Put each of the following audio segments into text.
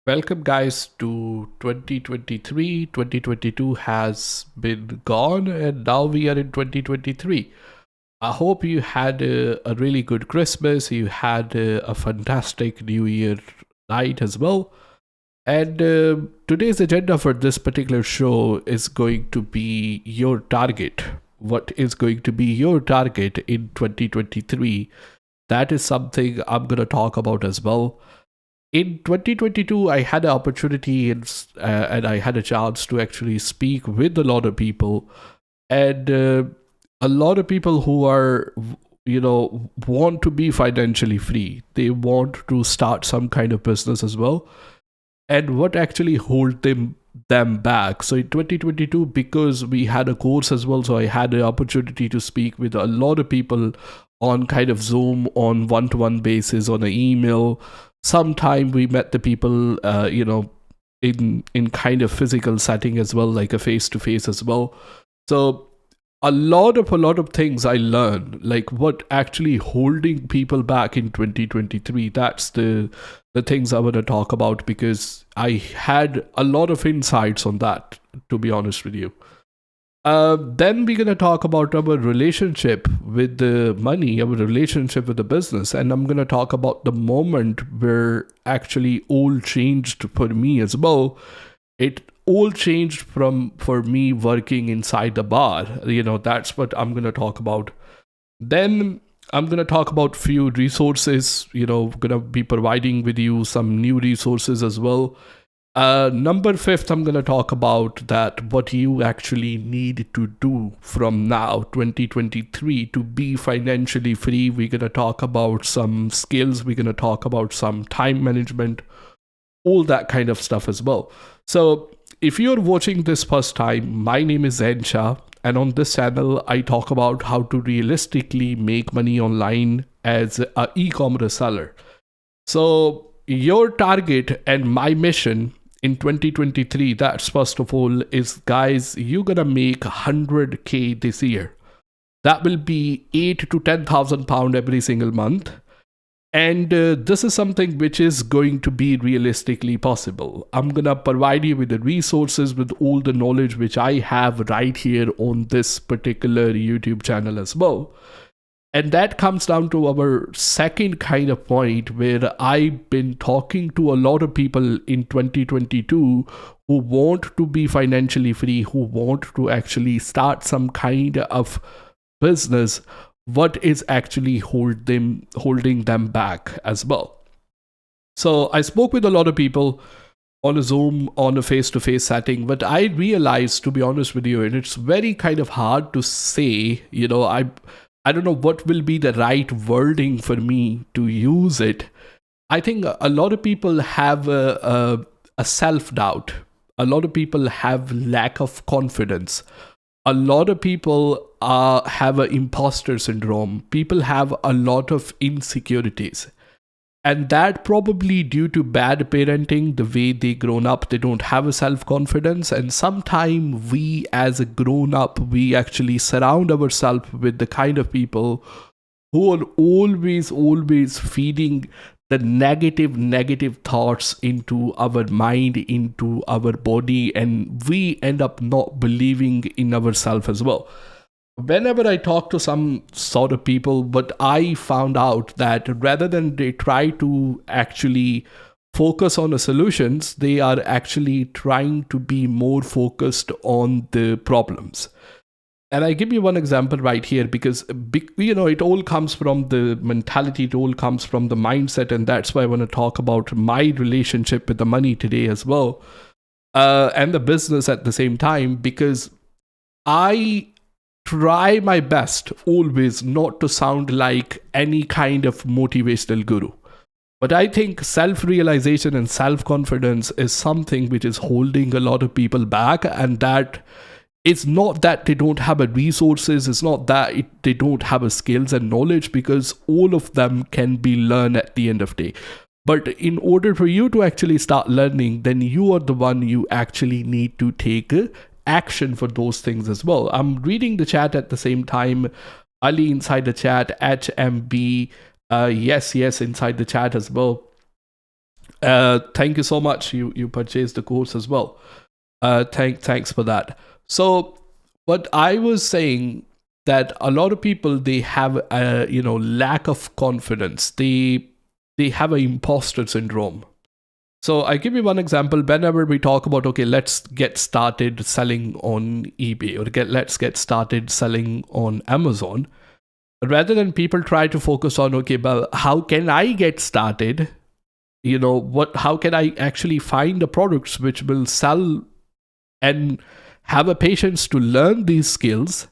Welcome, guys, to 2023. 2022 has been gone, and now we are in 2023. I hope you had a really good Christmas. You had a fantastic New Year night as well. And today's agenda for this particular show is going to be your target. What is going to be your target in 2023? That is something I'm going to talk about as well. In 2022, I had an opportunity and I had a chance to actually speak with a lot of people, and a lot of people who are, want to be financially free. They want to start some kind of business as well, and what actually hold them back. So in 2022, because we had a course as well, so I had an opportunity to speak with a lot of people on kind of Zoom, on one-to-one basis, on an email. Sometime we met the people, in kind of physical setting as well, like a face-to-face as well. So a lot of things I learned, like what actually holding people back in 2023. That's the things I want to talk about, because I had a lot of insights on that, to be honest with you. Then we're going to talk about our relationship with the money, our relationship with the business. And I'm going to talk about the moment where actually all changed for me as well. It all changed for me working inside the bar. That's what I'm going to talk about. Then I'm going to talk about few resources, going to be providing with you some new resources as well. Number 5, I'm going to talk about that what you actually need to do from now, 2023, to be financially free. We're going to talk about some skills. We're going to talk about some time management, all that kind of stuff as well. So if you're watching this first time, my name is Zain Shah, and on this channel, I talk about how to realistically make money online as an e-commerce seller. So your target and my mission in 2023, that's first of all, is, guys, you're gonna make 100k this year. That will be 8 to 10,000 pound every single month, and this is something which is going to be realistically possible. I'm gonna provide you with the resources, with all the knowledge which I have right here on this particular YouTube channel as well. And that comes down to our second kind of point, where I've been talking to a lot of people in 2022 who want to be financially free, who want to actually start some kind of business. What is actually holding them back as well? So I spoke with a lot of people on a Zoom, on a face-to-face setting, but I realized, to be honest with you, and it's very kind of hard to say, I don't know what will be the right wording for me to use it. I think a lot of people have a self-doubt. A lot of people have lack of confidence. A lot of people have an imposter syndrome. People have a lot of insecurities. And that probably due to bad parenting, the way they grown up, they don't have a self-confidence. And sometimes we as a grown-up, we actually surround ourselves with the kind of people who are always feeding the negative thoughts into our mind, into our body, and we end up not believing in ourselves as well. Whenever I talk to some sort of people, but I found out that rather than they try to actually focus on the solutions, they are actually trying to be more focused on the problems. And I give you one example right here, because it all comes from the mentality, it all comes from the mindset, and that's why I want to talk about my relationship with the money today as well, and the business at the same time, because I try my best always not to sound like any kind of motivational guru. But I think self-realization and self-confidence is something which is holding a lot of people back, and that it's not that they don't have the resources, it's not that they don't have the skills and knowledge, because all of them can be learned at the end of the day. But in order for you to actually start learning, then you are the one you actually need to take action for those things as well. I'm reading the chat at the same time. Ali inside the chat, HMB, yes, inside the chat as well. Thank you so much. You purchased the course as well. Thanks for that. So what I was saying, that a lot of people, they have a lack of confidence. They have an imposter syndrome. So I give you one example. Whenever we talk about, okay, let's get started selling on eBay, or let's get started selling on Amazon, rather than people try to focus on, okay, well, how can I get started? How can I actually find the products which will sell, and have a patience to learn these skills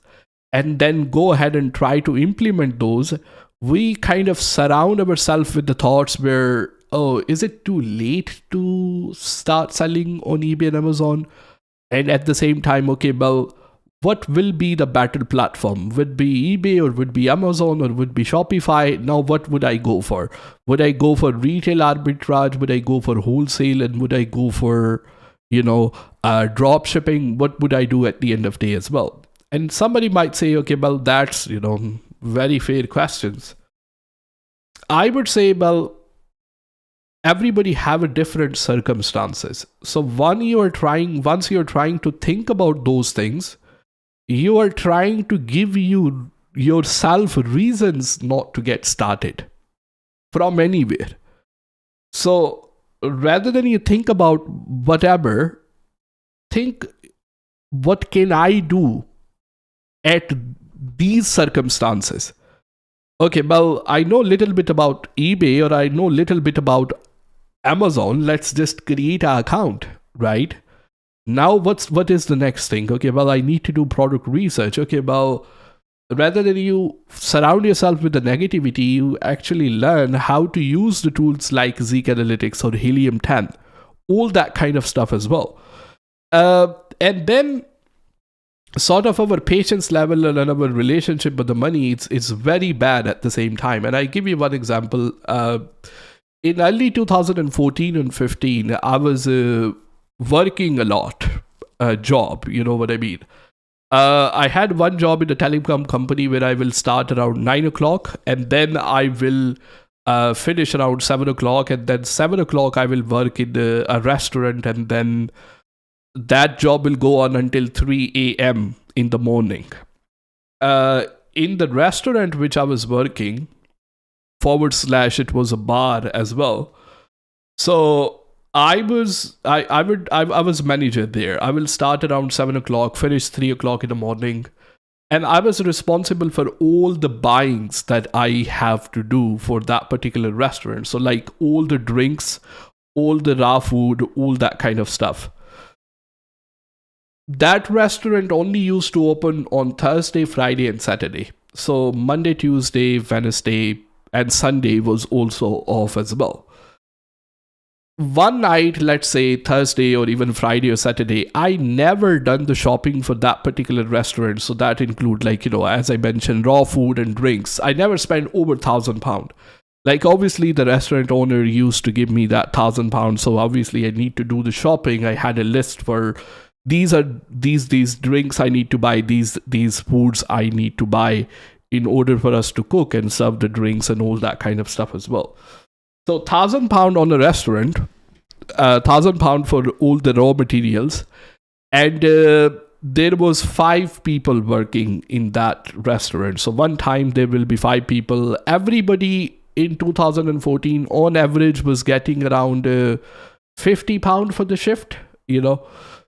and then go ahead and try to implement those. We kind of surround ourselves with the thoughts where, oh, is it too late to start selling on eBay and Amazon? And at the same time, okay, well, what will be the better platform? Would be eBay, or would be Amazon, or would be Shopify? Now, what would I go for? Would I go for retail arbitrage? Would I go for wholesale? And would I go for, drop shipping? What would I do at the end of the day as well? And somebody might say, okay, well, that's, very fair questions. I would say, well, everybody have a different circumstances. So once you're trying to think about those things, you are trying to give yourself reasons not to get started from anywhere. So rather than you think about whatever, think, what can I do at these circumstances? Okay, well, I know a little bit about eBay, or I know a little bit about Amazon. Let's just create an account, right? Now, what is the next thing? Okay, well, I need to do product research. Okay, well, rather than you surround yourself with the negativity, you actually learn how to use the tools like Zeek Analytics or Helium 10, all that kind of stuff as well. And then sort of our patience level and our relationship with the money, it's very bad at the same time. And I give you one example. In early 2014 and 15, I was working a lot, job, you know what I mean. I had one job in a telecom company where I will start around 9 o'clock, and then I will finish around 7 o'clock, and then 7 o'clock I will work in a restaurant, and then that job will go on until 3 a.m. in the morning. In the restaurant which I was working, / it was a bar as well. So I was manager there. I will start around 7 o'clock, finish 3 o'clock in the morning. And I was responsible for all the buyings that I have to do for that particular restaurant. So like all the drinks, all the raw food, all that kind of stuff. That restaurant only used to open on Thursday, Friday, and Saturday. So Monday, Tuesday, Wednesday, and Sunday was also off as well. One night, let's say Thursday or even Friday or Saturday, I never done the shopping for that particular restaurant. So that include, like, as I mentioned, raw food and drinks. I never spent over £1,000. Like, obviously the restaurant owner used to give me that £1,000. So obviously I need to do the shopping. I had a list for these drinks I need to buy, these foods I need to buy in order for us to cook and serve the drinks and all that kind of stuff as well. So £1,000 on a restaurant, £1,000 for all the raw materials, and there was 5 people working in that restaurant. So one time there will be 5 people. Everybody in 2014 on average was getting around £50 for the shift,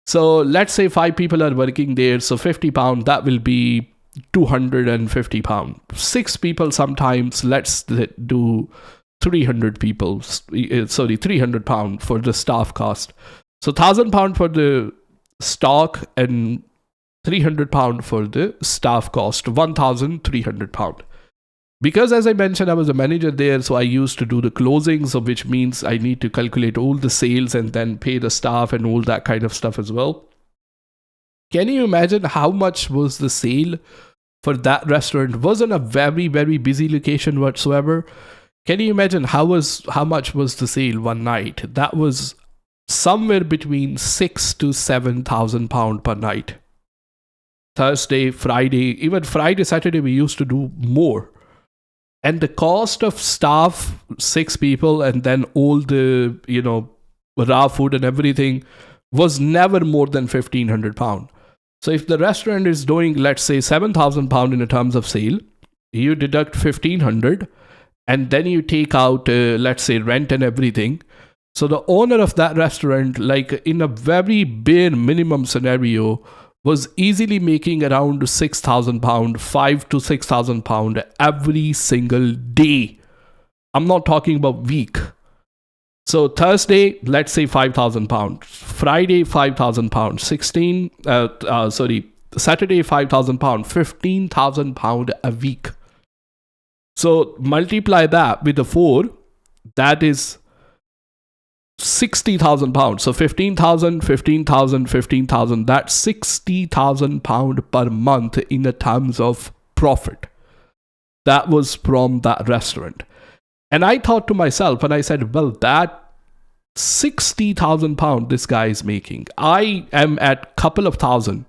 So let's say 5 people are working there. So £50, that will be £250. 6 people sometimes, let's do 300 people, £300 for the staff cost. So £1,000 for the stock and £300 for the staff cost, £1,300. Because as I mentioned, I was a manager there, so I used to do the closing, so which means I need to calculate all the sales and then pay the staff and all that kind of stuff as well. Can you imagine how much was the sale for that restaurant? It wasn't a very, very busy location whatsoever. Can you imagine how much was the sale one night? That was somewhere between £6,000 to £7,000 per night. Thursday, Friday, even Friday, Saturday, we used to do more. And the cost of staff, 6 people, and then all the, raw food and everything was never more than £1,500. So if the restaurant is doing, let's say, £7,000 in terms of sale, you deduct 1,500, and then you take out, let's say, rent and everything. So the owner of that restaurant, like in a very bare minimum scenario, was easily making around £6,000, £5,000 to £6,000 every single day. I'm not talking about week. So Thursday, let's say £5,000. Friday, £5,000. Saturday, £5,000. £15,000 a week. So multiply that with the 4, that is £60,000. So 15,000, 15,000, 15,000. That's £60,000 per month in the terms of profit. That was from that restaurant. And I thought to myself, and I said, well, that £60,000 this guy is making. I am at couple of thousand.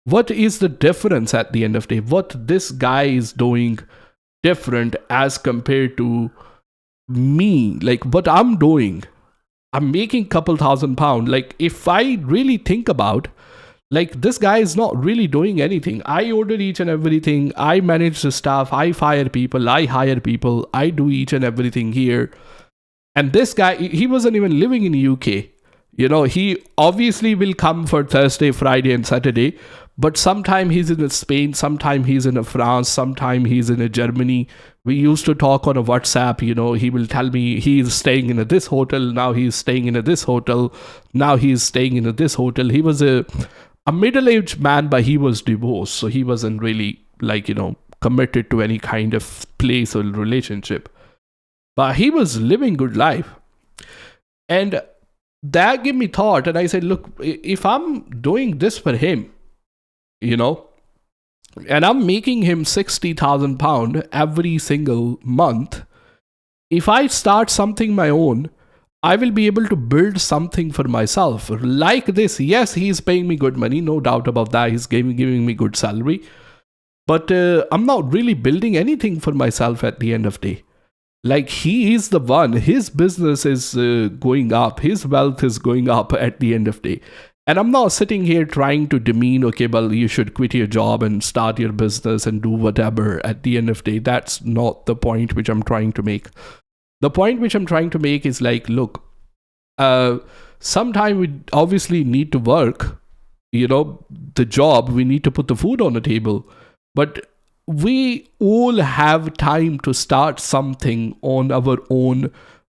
What is the difference at the end of the day? What this guy is doing different as compared to me? Like what I'm doing. I'm making couple £1,000. Like if I really think about, like this guy is not really doing anything. I order each and everything. I manage the staff. I fire people. I hire people. I do each and everything here. And this guy, he wasn't even living in the UK. He obviously will come for Thursday, Friday, and Saturday. But sometime he's in Spain, sometime he's in France, sometime he's in Germany. We used to talk on a WhatsApp, he will tell me he's staying in this hotel, now he's staying in this hotel, now he's staying in this hotel. He was a middle-aged man, but he was divorced. So he wasn't really committed to any kind of place or relationship. But he was living good life. And that gave me thought. And I said, look, if I'm doing this for him, and I'm making him £60,000 every single month, if I start something my own, I will be able to build something for myself. Like this, yes, he's paying me good money, no doubt about that. He's giving me good salary. But I'm not really building anything for myself at the end of the day. Like he is the one, his business is going up, his wealth is going up at the end of the day. And I'm not sitting here trying to demean, okay, well, you should quit your job and start your business and do whatever at the end of the day. That's not the point which I'm trying to make. The point which I'm trying to make is like, look, sometime we obviously need to work, the job, we need to put the food on the table. But we all have time to start something on our own.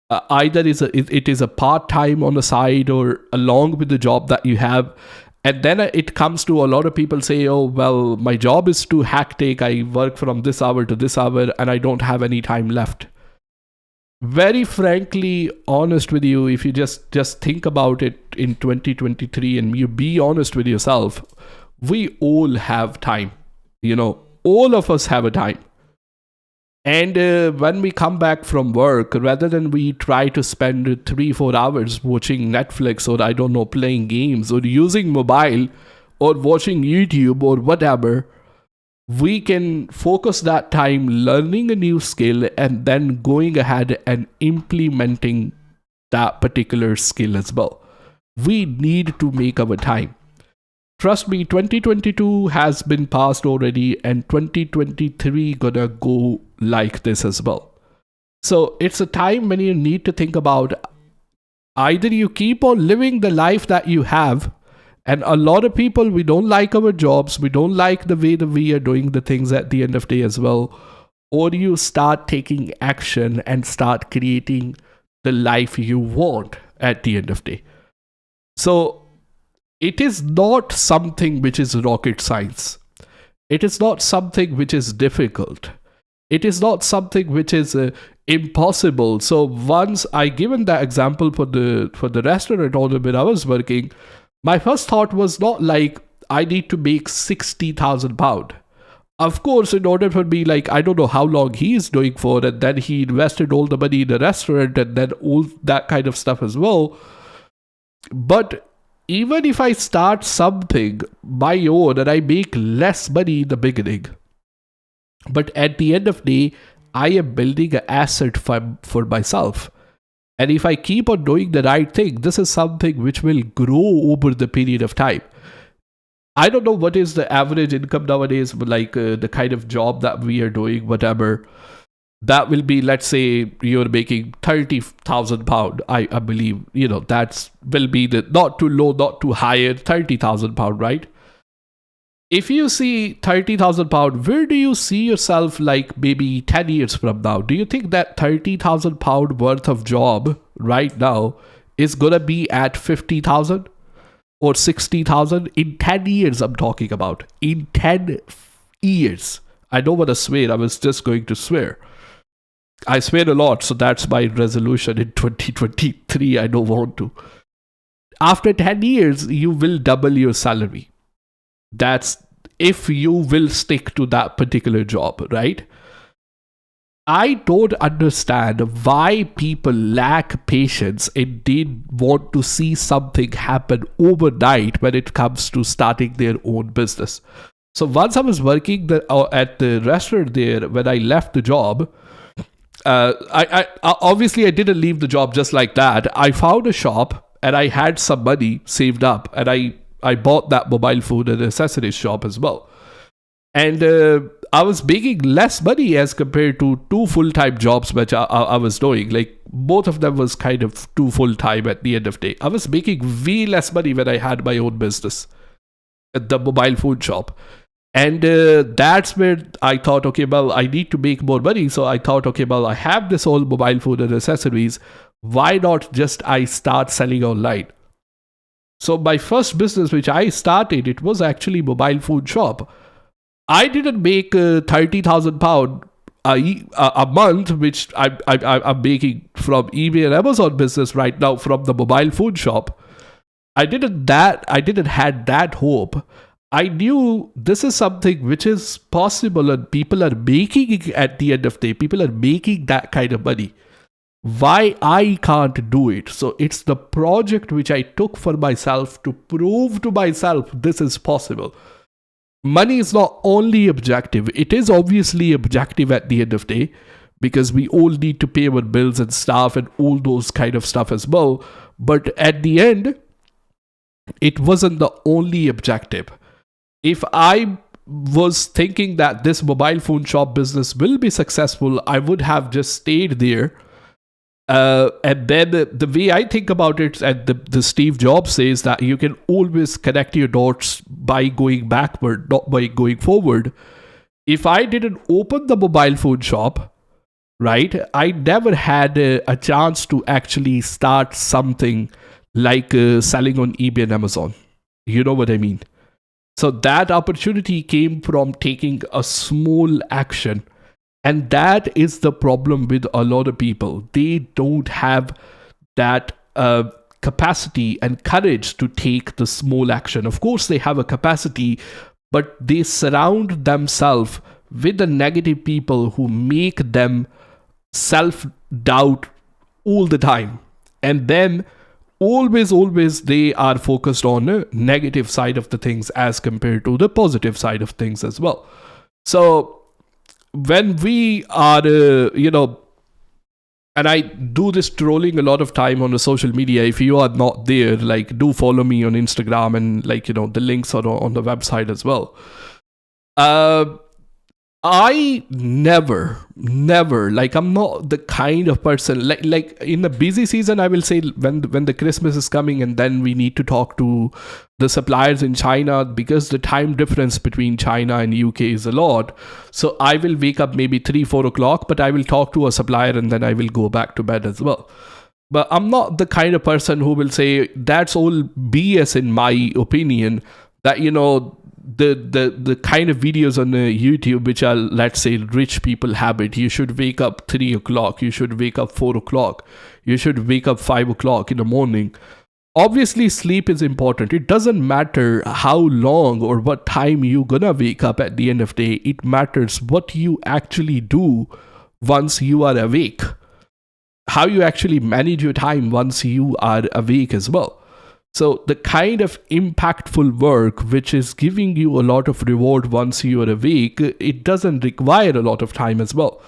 Either it is a part-time on the side or along with the job that you have. And then it comes to a lot of people say, oh, well, my job is too hectic. I work from this hour to this hour and I don't have any time left. Very frankly, honest with you, if you just think about it in 2023 and you be honest with yourself, we all have time. All of us have a time. And when we come back from work, rather than we try to spend 3-4 hours watching Netflix or I don't know, playing games or using mobile or watching YouTube or whatever, we can focus that time learning a new skill and then going ahead and implementing that particular skill as well. We need to make our time. Trust me, 2022 has been passed already and 2023 gonna go like this as well. So it's a time when you need to think about either you keep on living the life that you have, and a lot of people, we don't like our jobs, we don't like the way that we are doing the things at the end of the day as well, or you start taking action and start creating the life you want at the end of the day. So it is not something which is rocket science. It is not something which is difficult. It is not something which is impossible. So once I given that example for the restaurant owner where I was working, my first thought was not like I need to make £60,000. Of course, in order for me, like I don't know how long he is doing for, and then he invested all the money in the restaurant and then all that kind of stuff as well. But even if I start something my own and I make less money in the beginning, but at the end of the day, I am building an asset for myself. And if I keep on doing the right thing, this is something which will grow over the period of time. I don't know what is the average income nowadays, but like the kind of job that we are doing, whatever, that will be, let's say you're making £30,000. I believe, that will be the not too low, not too high, £30,000, right? If you see £30,000, where do you see yourself like maybe 10 years from now? Do you think that £30,000 worth of job right now is gonna be at 50,000? Or 60,000 in 10 years? I'm talking about in 10 years. I don't want to swear. I was just going to swear. I swear a lot, so that's my resolution in 2023. I don't want to. After 10 years, you will double your salary. That's if you will stick to that particular job, right? I don't understand why people lack patience and they want to see something happen overnight when it comes to starting their own business. So once I was working at the restaurant there, when I left the job, I obviously I didn't leave the job just like that. I found a shop and I had some money saved up, and I bought that mobile phone and accessories shop as well. And I was making less money as compared to 2 full-time jobs which I was doing. Like both of them was kind of 2 full-time at the end of the day. I was making way less money when I had my own business at the mobile phone shop. And that's where I thought, okay, well, I need to make more money. So I thought, okay, well, I have this whole mobile phone and accessories. Why not just I start selling online? So my first business which I started, it was actually mobile phone shop. I didn't make £30,000 a month, which I'm making from eBay and Amazon business right now from the mobile phone shop. I didn't had that hope. I knew this is something which is possible and people are making it at the end of the day. People are making that kind of money. Why I can't do it? So it's the project which I took for myself to prove to myself this is possible. Money is not only objective. It is obviously objective at the end of the day, because we all need to pay our bills and stuff and all those kind of stuff as well. But at the end, it wasn't the only objective. If I was thinking that this mobile phone shop business will be successful, I would have just stayed there. And then the way I think about it, and the Steve Jobs says that you can always connect your dots by going backward, not by going forward. If I didn't open the mobile phone shop, right, I never had a chance to actually start something like selling on eBay and Amazon. You know what I mean? So that opportunity came from taking a small action. And that is the problem with a lot of people. They don't have that capacity and courage to take the small action. Of course, they have a capacity, but they surround themselves with the negative people who make them self-doubt all the time. And then always they are focused on the negative side of the things as compared to the positive side of things as well. So when we are, and I do this trolling a lot of time on the social media. If you are not there, like, do follow me on Instagram, and the links are on the website as well. I never, like, I'm not the kind of person, like in the busy season, I will say when the Christmas is coming and then we need to talk to the suppliers in China, because the time difference between China and UK is a lot. So I will wake up maybe 3-4 o'clock, but I will talk to a supplier and then I will go back to bed as well. But I'm not the kind of person who will say that's all BS in my opinion, that, the kind of videos on YouTube which are, let's say, rich people habit. You should wake up 3 o'clock. You should wake up 4 o'clock. You should wake up 5 o'clock in the morning. Obviously, sleep is important. It doesn't matter how long or what time you're gonna wake up at the end of the day. It matters what you actually do once you are awake. How you actually manage your time once you are awake as well. So the kind of impactful work which is giving you a lot of reward once you are awake, it doesn't require a lot of time as well.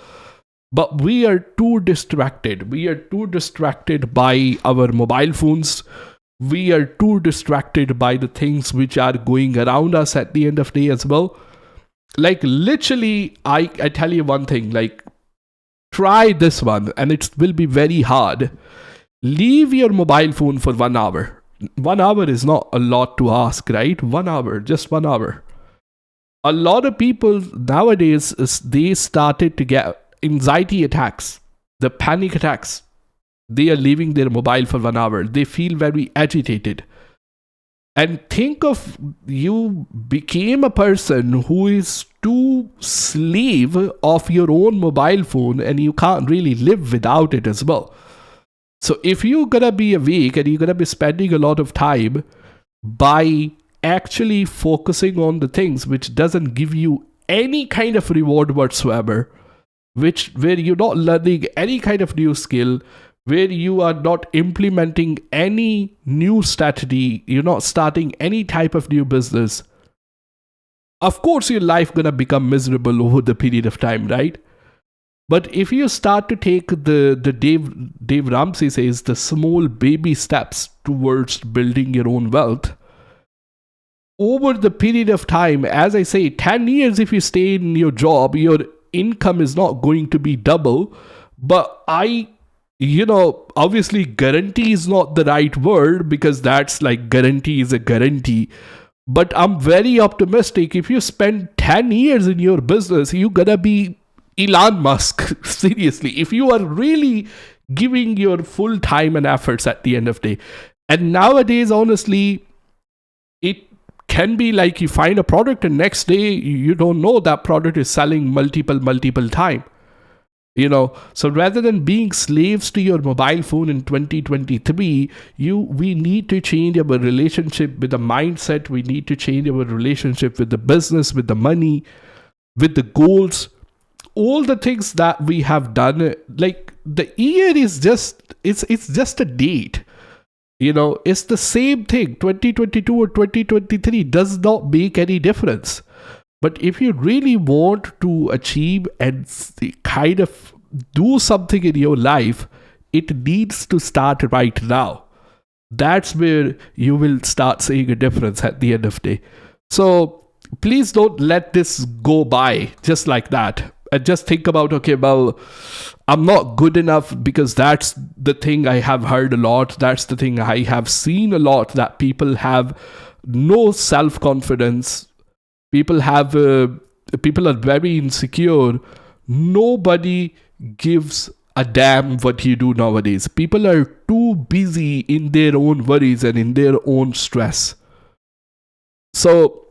But we are too distracted. We are too distracted by our mobile phones. We are too distracted by the things which are going around us at the end of the day as well. Like literally, I tell you one thing, like try this one and it will be very hard. Leave your mobile phone for 1 hour. 1 hour is not a lot to ask, right? 1 hour, just 1 hour. A lot of people nowadays, they started to get anxiety attacks, the panic attacks. They are leaving their mobile for 1 hour. They feel very agitated. And think of, you became a person who is too slave of your own mobile phone and you can't really live without it as well. So if you're gonna be awake and you're gonna be spending a lot of time by actually focusing on the things which doesn't give you any kind of reward whatsoever, where you're not learning any kind of new skill, where you are not implementing any new strategy, you're not starting any type of new business, of course your life gonna become miserable over the period of time, right? But if you start to take the Dave Ramsey says, the small baby steps towards building your own wealth, over the period of time, as I say, 10 years if you stay in your job, your income is not going to be double. But obviously guarantee is not the right word, because that's like guarantee is a guarantee. But I'm very optimistic. If you spend 10 years in your business, you're gonna be Elon Musk. Seriously, if you are really giving your full time and efforts at the end of the day. And nowadays, honestly, it can be like you find a product and next day you don't know that product is selling multiple time. So rather than being slaves to your mobile phone in 2023, we need to change our relationship with the mindset. We need to change our relationship with the business, with the money, with the goals, all the things that we have done. Like the year is just, it's just a date. It's the same thing. 2022 or 2023 does not make any difference. But if you really want to achieve and kind of do something in your life, it needs to start right now. That's where you will start seeing a difference at the end of the day. So please don't let this go by just like that. And just think about, okay, well, I'm not good enough, because that's the thing I have heard a lot. That's the thing I have seen a lot, that people have no self-confidence. People are very insecure. Nobody gives a damn what you do nowadays. People are too busy in their own worries and in their own stress. So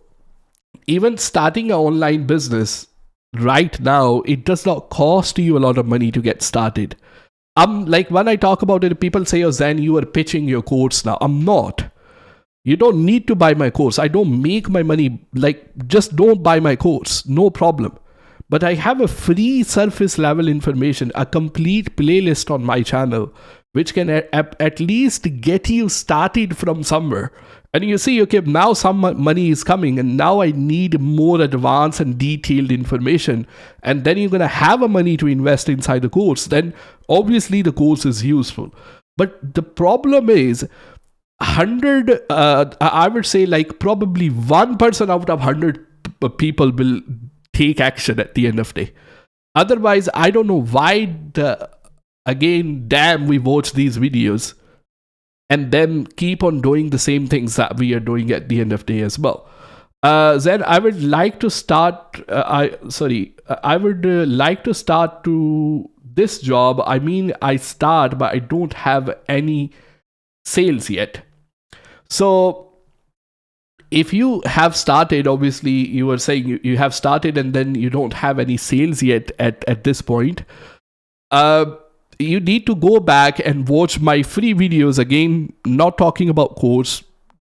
even starting an online business right now, it does not cost you a lot of money to get started. Like when I talk about it, people say, oh Zain, you are pitching your course now. I'm not. You don't need to buy my course. I don't make my money. Like, just don't buy my course. No problem. But I have a free surface level information, a complete playlist on my channel, which can at least get you started from somewhere. And you see, okay, now some money is coming and now I need more advanced and detailed information. And then you're going to have a money to invest inside the course. Then obviously the course is useful. But the problem is, 100, I would say like probably 1% out of 100 people will take action at the end of the day. Otherwise, I don't know why damn, we watch these videos and then keep on doing the same things that we are doing at the end of the day as well. Then I would like to start, I would like to start to this job. I mean, I start, but I don't have any sales yet. So if you have started, obviously you were saying you have started and then you don't have any sales yet at this point, you need to go back and watch my free videos. Again, not talking about course,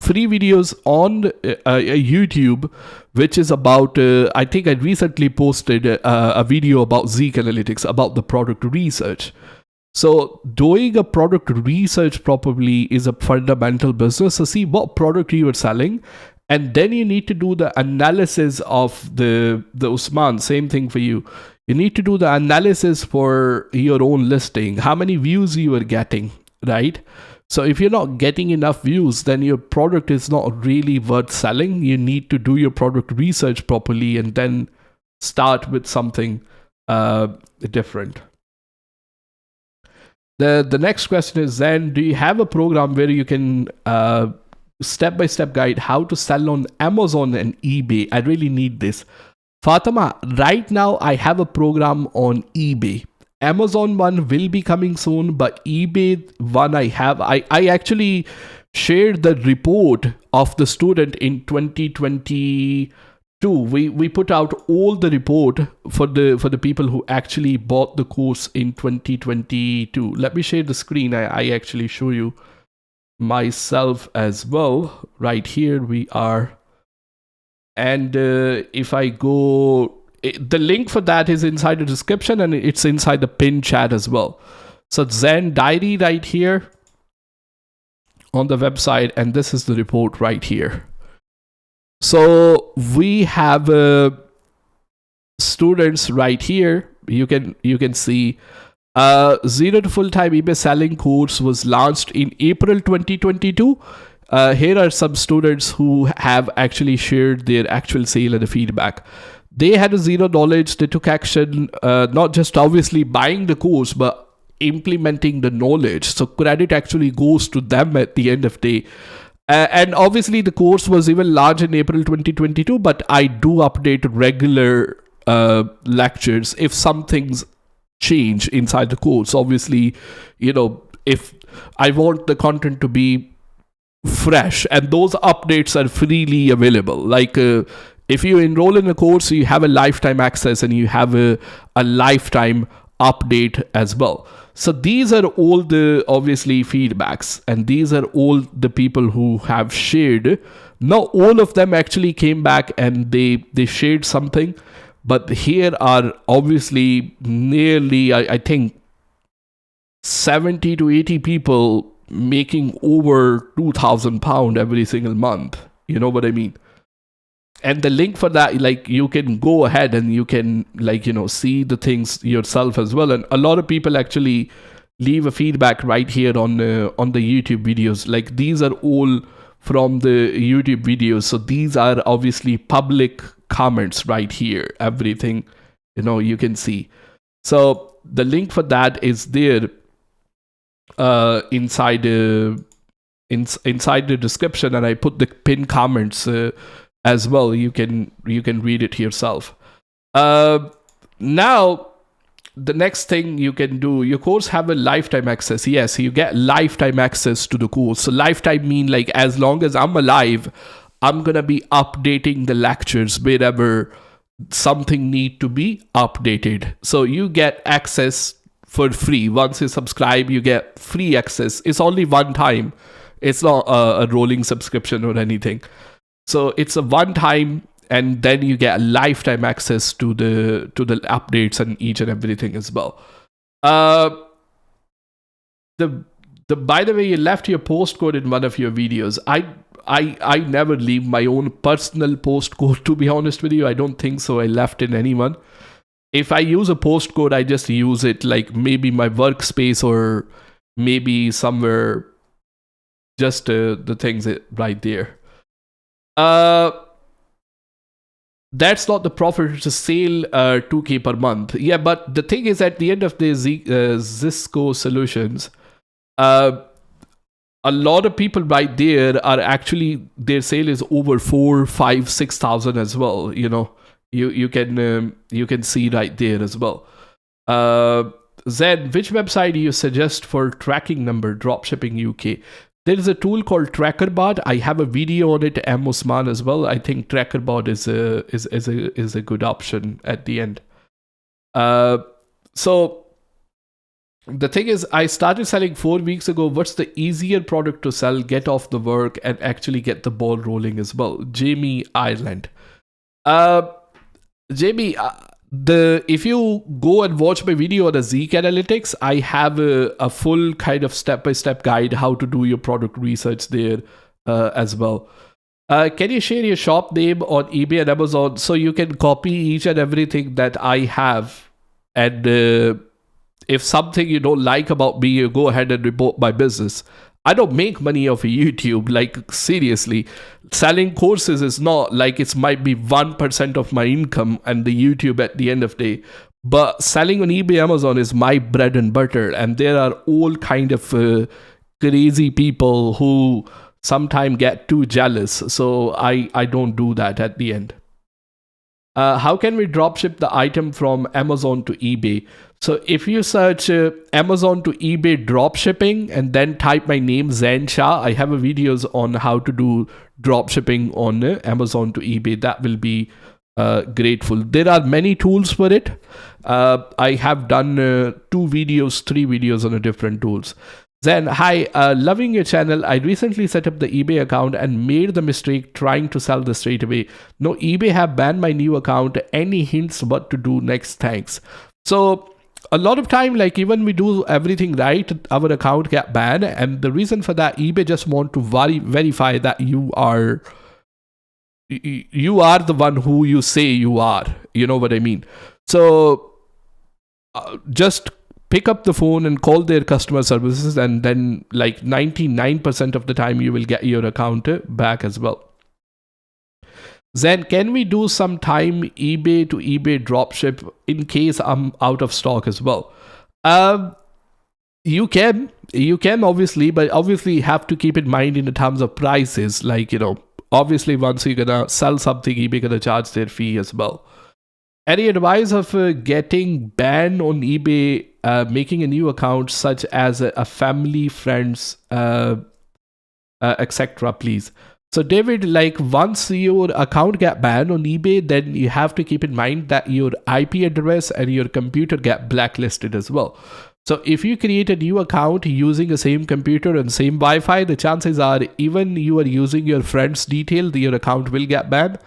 free videos on YouTube, which is about, I think I recently posted a video about Zeek Analytics, about the product research. So doing a product research properly is a fundamental business. So see what product you are selling And then you need to do the analysis of the Usman, same thing for you. You need to do the analysis for your own listing, how many views you are getting, right? So if you're not getting enough views, then your product is not really worth selling. You need to do your product research properly and then start with something different. The next question is, Zain, do you have a program where you can step-by-step guide how to sell on Amazon and eBay? I really need this. Fatima, right now I have a program on eBay. Amazon one will be coming soon, but eBay one I actually shared the report of the student in 2022. We put out all the report for the people who actually bought the course in 2022. Let me share the screen. I actually show you myself as well. Right here we are. And if I go, the link for that is inside the description and it's inside the pinned chat as well. So Zain diary right here on the website, and this is the report right here. So we have students right here. You can see Zero to Full-Time eBay Selling course was launched in April 2022. Here are some students who have actually shared their actual sale and the feedback. They had a zero knowledge. They took action, not just obviously buying the course, but implementing the knowledge. So credit actually goes to them at the end of the day. And obviously the course was even launched in April 2022, but I do update regular lectures if some things change inside the course. Obviously, if I want the content to be fresh, and those updates are freely available. Like if you enroll in a course, you have a lifetime access and you have a lifetime update as well. So these are all the obviously feedbacks, and these are all the people who have shared. Not all of them actually came back and they shared something, but here are obviously nearly, I think 70 to 80 people making over £2,000 every single month. You know what I mean? And the link for that, like, you can go ahead and you can, like, see the things yourself as well. And a lot of people actually leave a feedback right here on the YouTube videos. Like, these are all from the YouTube videos. So these are obviously public comments right here. Everything, you can see. So the link for that is there inside the description, and I put the pinned comments as well. You can read it yourself. Now the next thing you can do, your course have a lifetime access. Yes, you get lifetime access to the course. So lifetime mean, like, as long as I'm alive, I'm gonna be updating the lectures wherever something need to be updated. So you get access for free. Once you subscribe, you get free access. It's only one time. It's not a rolling subscription or anything. So it's a one time, and then you get lifetime access to the updates and each and everything as well. By the way, you left your postcode in one of your videos. I never leave my own personal postcode, to be honest with you. I don't think so I left in anyone. If I use a postcode, I just use it like maybe my workspace or maybe somewhere, just the things right there. That's not the profit, it's a sale, 2K per month. Yeah, but the thing is, at the end of the Zisco solutions, a lot of people right there are actually, their sale is over 4, 5, 6,000 as well. You can see right there as well. Zain, which website do you suggest for tracking number dropshipping UK? There is a tool called TrackerBot. I have a video on it, Osman, as well. I think TrackerBot is a good option at the end. So the thing is, I started selling 4 weeks ago. What's the easier product to sell, get off the work, and actually get the ball rolling as well? Jamie, Ireland. Jamie, if you go and watch my video on the Zeek Analytics, I have a full kind of step-by-step guide how to do your product research there as well. Can you share your shop name on eBay and Amazon so you can copy each and everything that I have? And if something you don't like about me, you go ahead and report my business. I don't make money off of YouTube. Like, seriously, selling courses is not like it might be 1% of my income and the YouTube at the end of the day. But selling on eBay, Amazon is my bread and butter. And there are all kind of crazy people who sometimes get too jealous. So I don't do that at the end. How can we dropship the item from Amazon to eBay? So if you search Amazon to eBay dropshipping and then type my name Zain Shah, I have a videos on how to do dropshipping on Amazon to eBay. That will be grateful. There are many tools for it. I have done 3 videos on different tools. Then, hi, loving your channel. I recently set up the eBay account and made the mistake trying to sell this straight away. No, eBay have banned my new account. Any hints what to do next? Thanks. So a lot of time, like even we do everything right, our account get banned. And the reason for that, eBay just want to verify that you are the one who you say you are. You know what I mean? So just pick up the phone and call their customer services, and then like 99% of the time you will get your account back as well. Then can we do some time eBay to eBay dropship in case I'm out of stock as well? You can obviously, but obviously you have to keep in mind in the terms of prices. Like, obviously once you're gonna sell something, eBay gonna charge their fee as well. Any advice of getting banned on eBay, making a new account such as a family, friends, etc. please? So David, like once your account get banned on eBay, then you have to keep in mind that your IP address and your computer get blacklisted as well. So if you create a new account using the same computer and same Wi-Fi, the chances are even you are using your friend's detail, your account will get banned.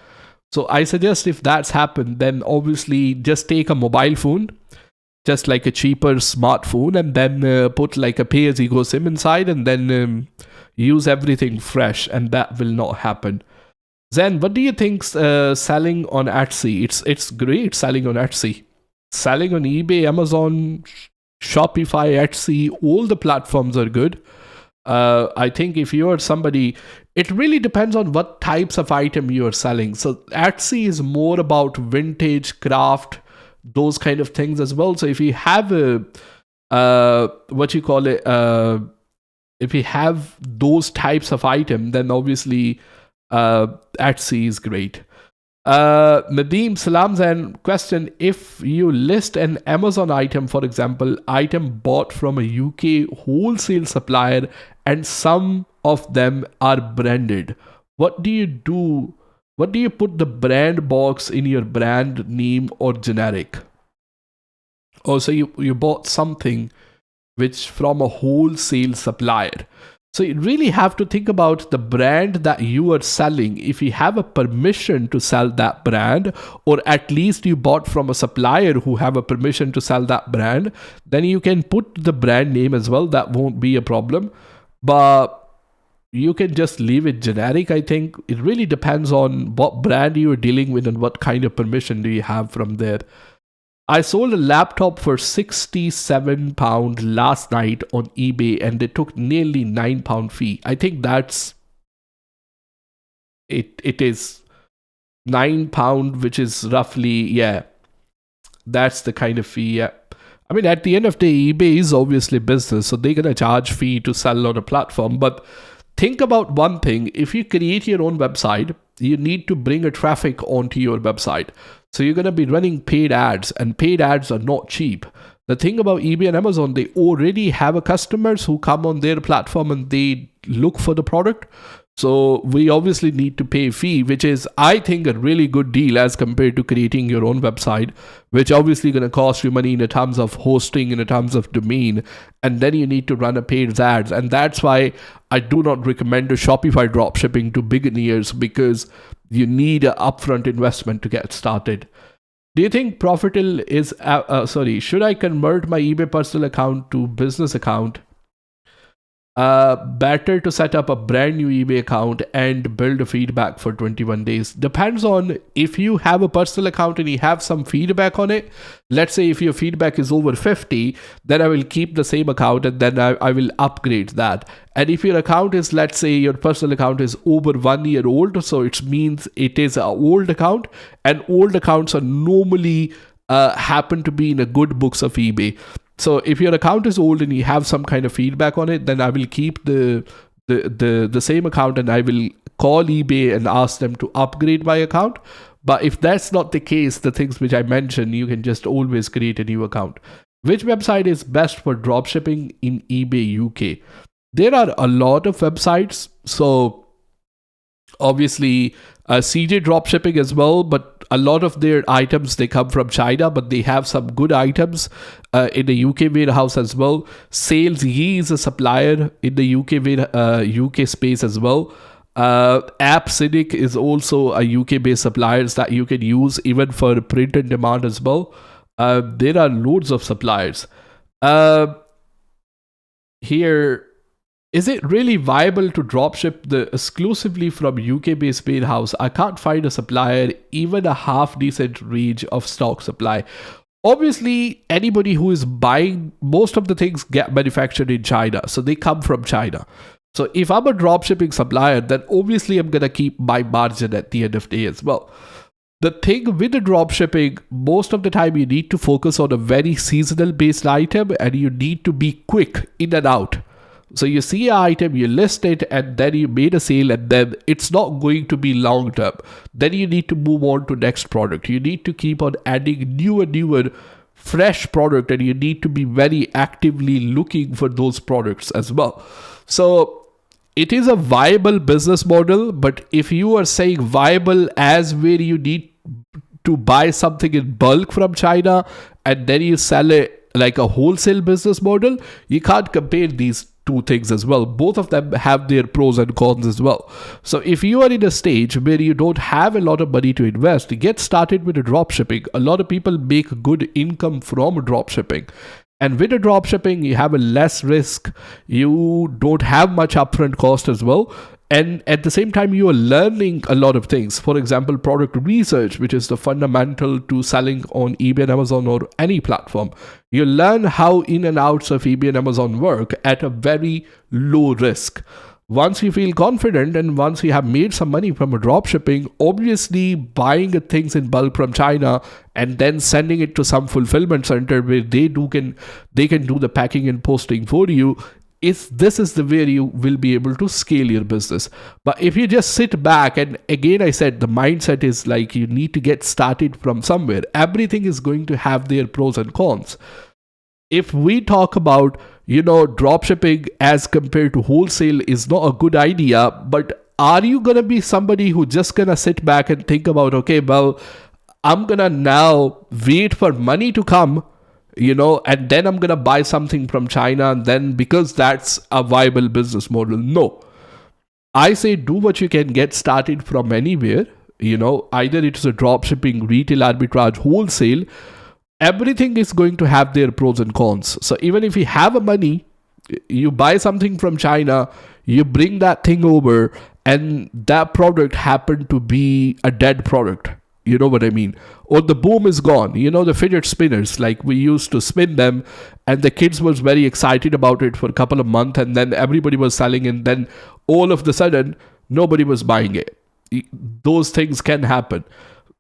So I suggest if that's happened, then obviously just take a mobile phone, just like a cheaper smartphone, and then put like a pay-as-you-go SIM inside, and then use everything fresh, and that will not happen. Then what do you think selling on Etsy? It's great selling on Etsy. Selling on eBay, Amazon, Shopify, Etsy, all the platforms are good. I think if you're somebody, it really depends on what types of item you're selling. So Etsy is more about vintage, craft, those kind of things as well. So if you have if you have those types of item, then obviously Etsy is great. Nadeem Salams and question: if you list an Amazon item, for example, item bought from a UK wholesale supplier, and some of them are branded, what do you do? What do you put the brand box in your brand name or generic? Also, you bought something which from a wholesale supplier. So you really have to think about the brand that you are selling. If you have a permission to sell that brand, or at least you bought from a supplier who have a permission to sell that brand, then you can put the brand name as well. That won't be a problem. But you can just leave it generic. I think it really depends on what brand you are dealing with and what kind of permission do you have from there. I sold a laptop for £67 last night on eBay, and they took nearly £9 fee. I think that's it. It is £9, which is roughly, that's the kind of fee. Yeah. I mean, at the end of the day, eBay is obviously business, so they're gonna charge fee to sell on a platform. But think about one thing: if you create your own website, you need to bring a traffic onto your website. So you're going to be running paid ads, and paid ads are not cheap. The thing about eBay and Amazon, they already have a customers who come on their platform and they look for the product. So we obviously need to pay a fee, which is, I think, a really good deal as compared to creating your own website, which obviously going to cost you money in terms of hosting, in terms of domain, and then you need to run a paid ads. And that's why I do not recommend a Shopify dropshipping to beginners, because you need an upfront investment to get started. Do you think Profitil is, should I convert my eBay personal account to business account? better to set up a brand new eBay account and build a feedback for 21 days. Depends on if you have a personal account and you have some feedback on it. Let's say if your feedback is over 50, then I will keep the same account and then I will upgrade that. And if your account is, let's say your personal account is over 1 year old, so it means it is an old account, and old accounts are normally happen to be in a good books of eBay. So if your account is old and you have some kind of feedback on it, then I will keep the same account and I will call eBay and ask them to upgrade my account. But if that's not the case, the things which I mentioned, you can just always create a new account. Which website is best for dropshipping in eBay UK? There are a lot of websites. So obviously CJ Dropshipping as well, but a lot of their items, they come from China, but they have some good items in the UK warehouse as well. SalesYe is a supplier in the UK space as well. AppCynic is also a UK based suppliers that you can use even for print and demand as well. There are loads of suppliers. Here, is it really viable to dropship exclusively from UK-based warehouse? I can't find a supplier, even a half-decent range of stock supply. Obviously, anybody who is buying, most of the things get manufactured in China, so they come from China. So if I'm a dropshipping supplier, then obviously I'm going to keep my margin at the end of the day as well. The thing with the dropshipping, most of the time you need to focus on a very seasonal based item and you need to be quick in and out. So you see an item, you list it, and then you made a sale, and then it's not going to be long term. Then you need to move on to next product. You need to keep on adding newer, fresh product, and you need to be very actively looking for those products as well. So it is a viable business model, but if you are saying viable as where you need to buy something in bulk from China and then you sell it like a wholesale business model, you can't compare these two things as well. Both of them have their pros and cons as well. So if you are in a stage where you don't have a lot of money to invest, get started with a dropshipping. A lot of people make good income from dropshipping. And with a dropshipping, you have a less risk. You don't have much upfront cost as well. And at the same time, you are learning a lot of things. For example, product research, which is the fundamental to selling on eBay and Amazon or any platform. You learn how in and outs of eBay and Amazon work at a very low risk. Once you feel confident and once you have made some money from a dropshipping, obviously buying things in bulk from China and then sending it to some fulfillment center where they can do the packing and posting for you, this is the way you will be able to scale your business. But if you just sit back, and again I said the mindset is like you need to get started from somewhere. Everything is going to have their pros and cons. If we talk about, dropshipping as compared to wholesale is not a good idea, but are you going to be somebody who just going to sit back and think about, okay, well, I'm going to now wait for money to come, and then I'm going to buy something from China, and then because that's a viable business model? No. I say do what you can, get started from anywhere, either it's a dropshipping, retail arbitrage, wholesale. Everything is going to have their pros and cons. So even if you have a money, you buy something from China, you bring that thing over, and that product happened to be a dead product. You know what I mean? Or the boom is gone. The fidget spinners, like we used to spin them and the kids was very excited about it for a couple of months and then everybody was selling and then all of the sudden nobody was buying it. Those things can happen.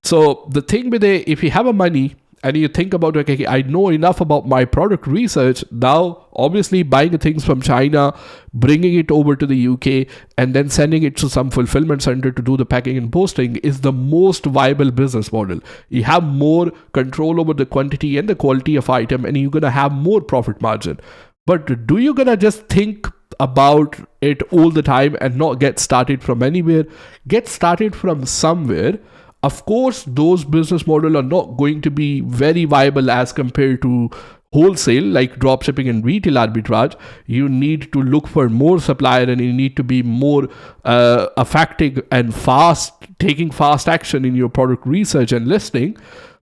So the thing with it, if you have a money and you think about, okay, I know enough about my product research, now obviously buying things from China, bringing it over to the UK, and then sending it to some fulfillment center to do the packing and posting is the most viable business model. You have more control over the quantity and the quality of item, and you're going to have more profit margin. But do you going to just think about it all the time and not get started from anywhere? Get started from somewhere. Of course, those business models are not going to be very viable as compared to wholesale, like dropshipping and retail arbitrage. You need to look for more supplier and you need to be more effective and fast, taking fast action in your product research and listing.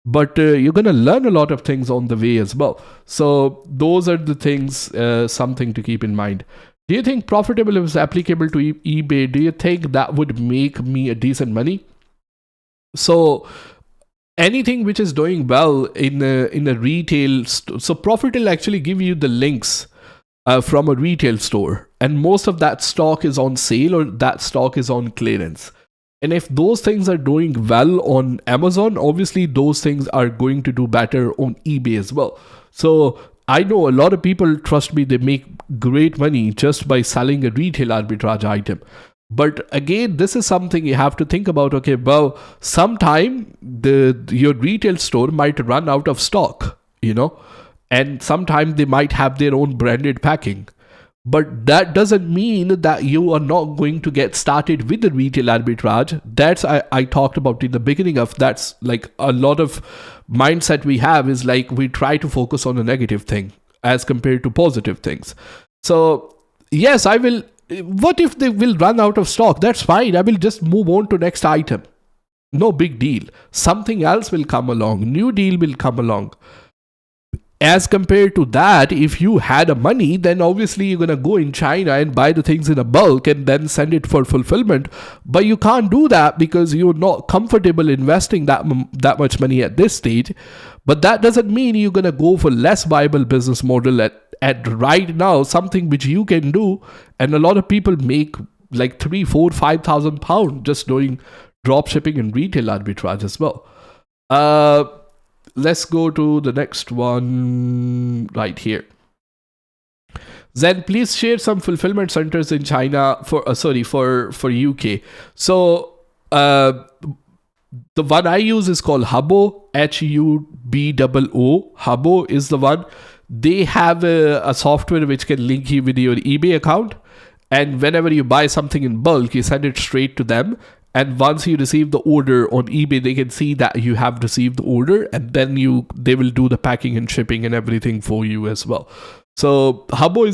But you're going to learn a lot of things on the way as well. So those are the things, something to keep in mind. Do you think profitable is applicable to eBay? Do you think that would make me a decent money? So anything which is doing well in a retail so Profit will actually give you the links from a retail store, and most of that stock is on sale or that stock is on clearance. And if those things are doing well on Amazon, obviously those things are going to do better on eBay as well. So I know a lot of people, trust me, they make great money just by selling a retail arbitrage item. But again, this is something you have to think about. Okay, well, sometime your retail store might run out of stock, and sometime they might have their own branded packing. But that doesn't mean that you are not going to get started with the retail arbitrage. That's I talked about in the beginning of, that's like a lot of mindset we have is like we try to focus on a negative thing as compared to positive things. So yes, I will. What if they will run out of stock? That's fine. I will just move on to next item. No big deal. Something else will come along. New deal will come along. As compared to that, if you had a money, then obviously you're going to go in China and buy the things in a bulk and then send it for fulfillment. But you can't do that because you're not comfortable investing that much money at this stage. But that doesn't mean you're going to go for less viable business model at right now, something which you can do. And a lot of people make like 3, 4, 5,000 pounds just doing drop shipping and retail arbitrage as well. Let's go to the next one right here. Zain, please share some fulfillment centers in China for UK. So the one I use is called Hubbo, HUBBO. Hubbo is the one. They have a software which can link you with your eBay account, and whenever you buy something in bulk, you send it straight to them. And once you receive the order on eBay, they can see that you have received the order, and then they will do the packing and shipping and everything for you as well. So Hubbo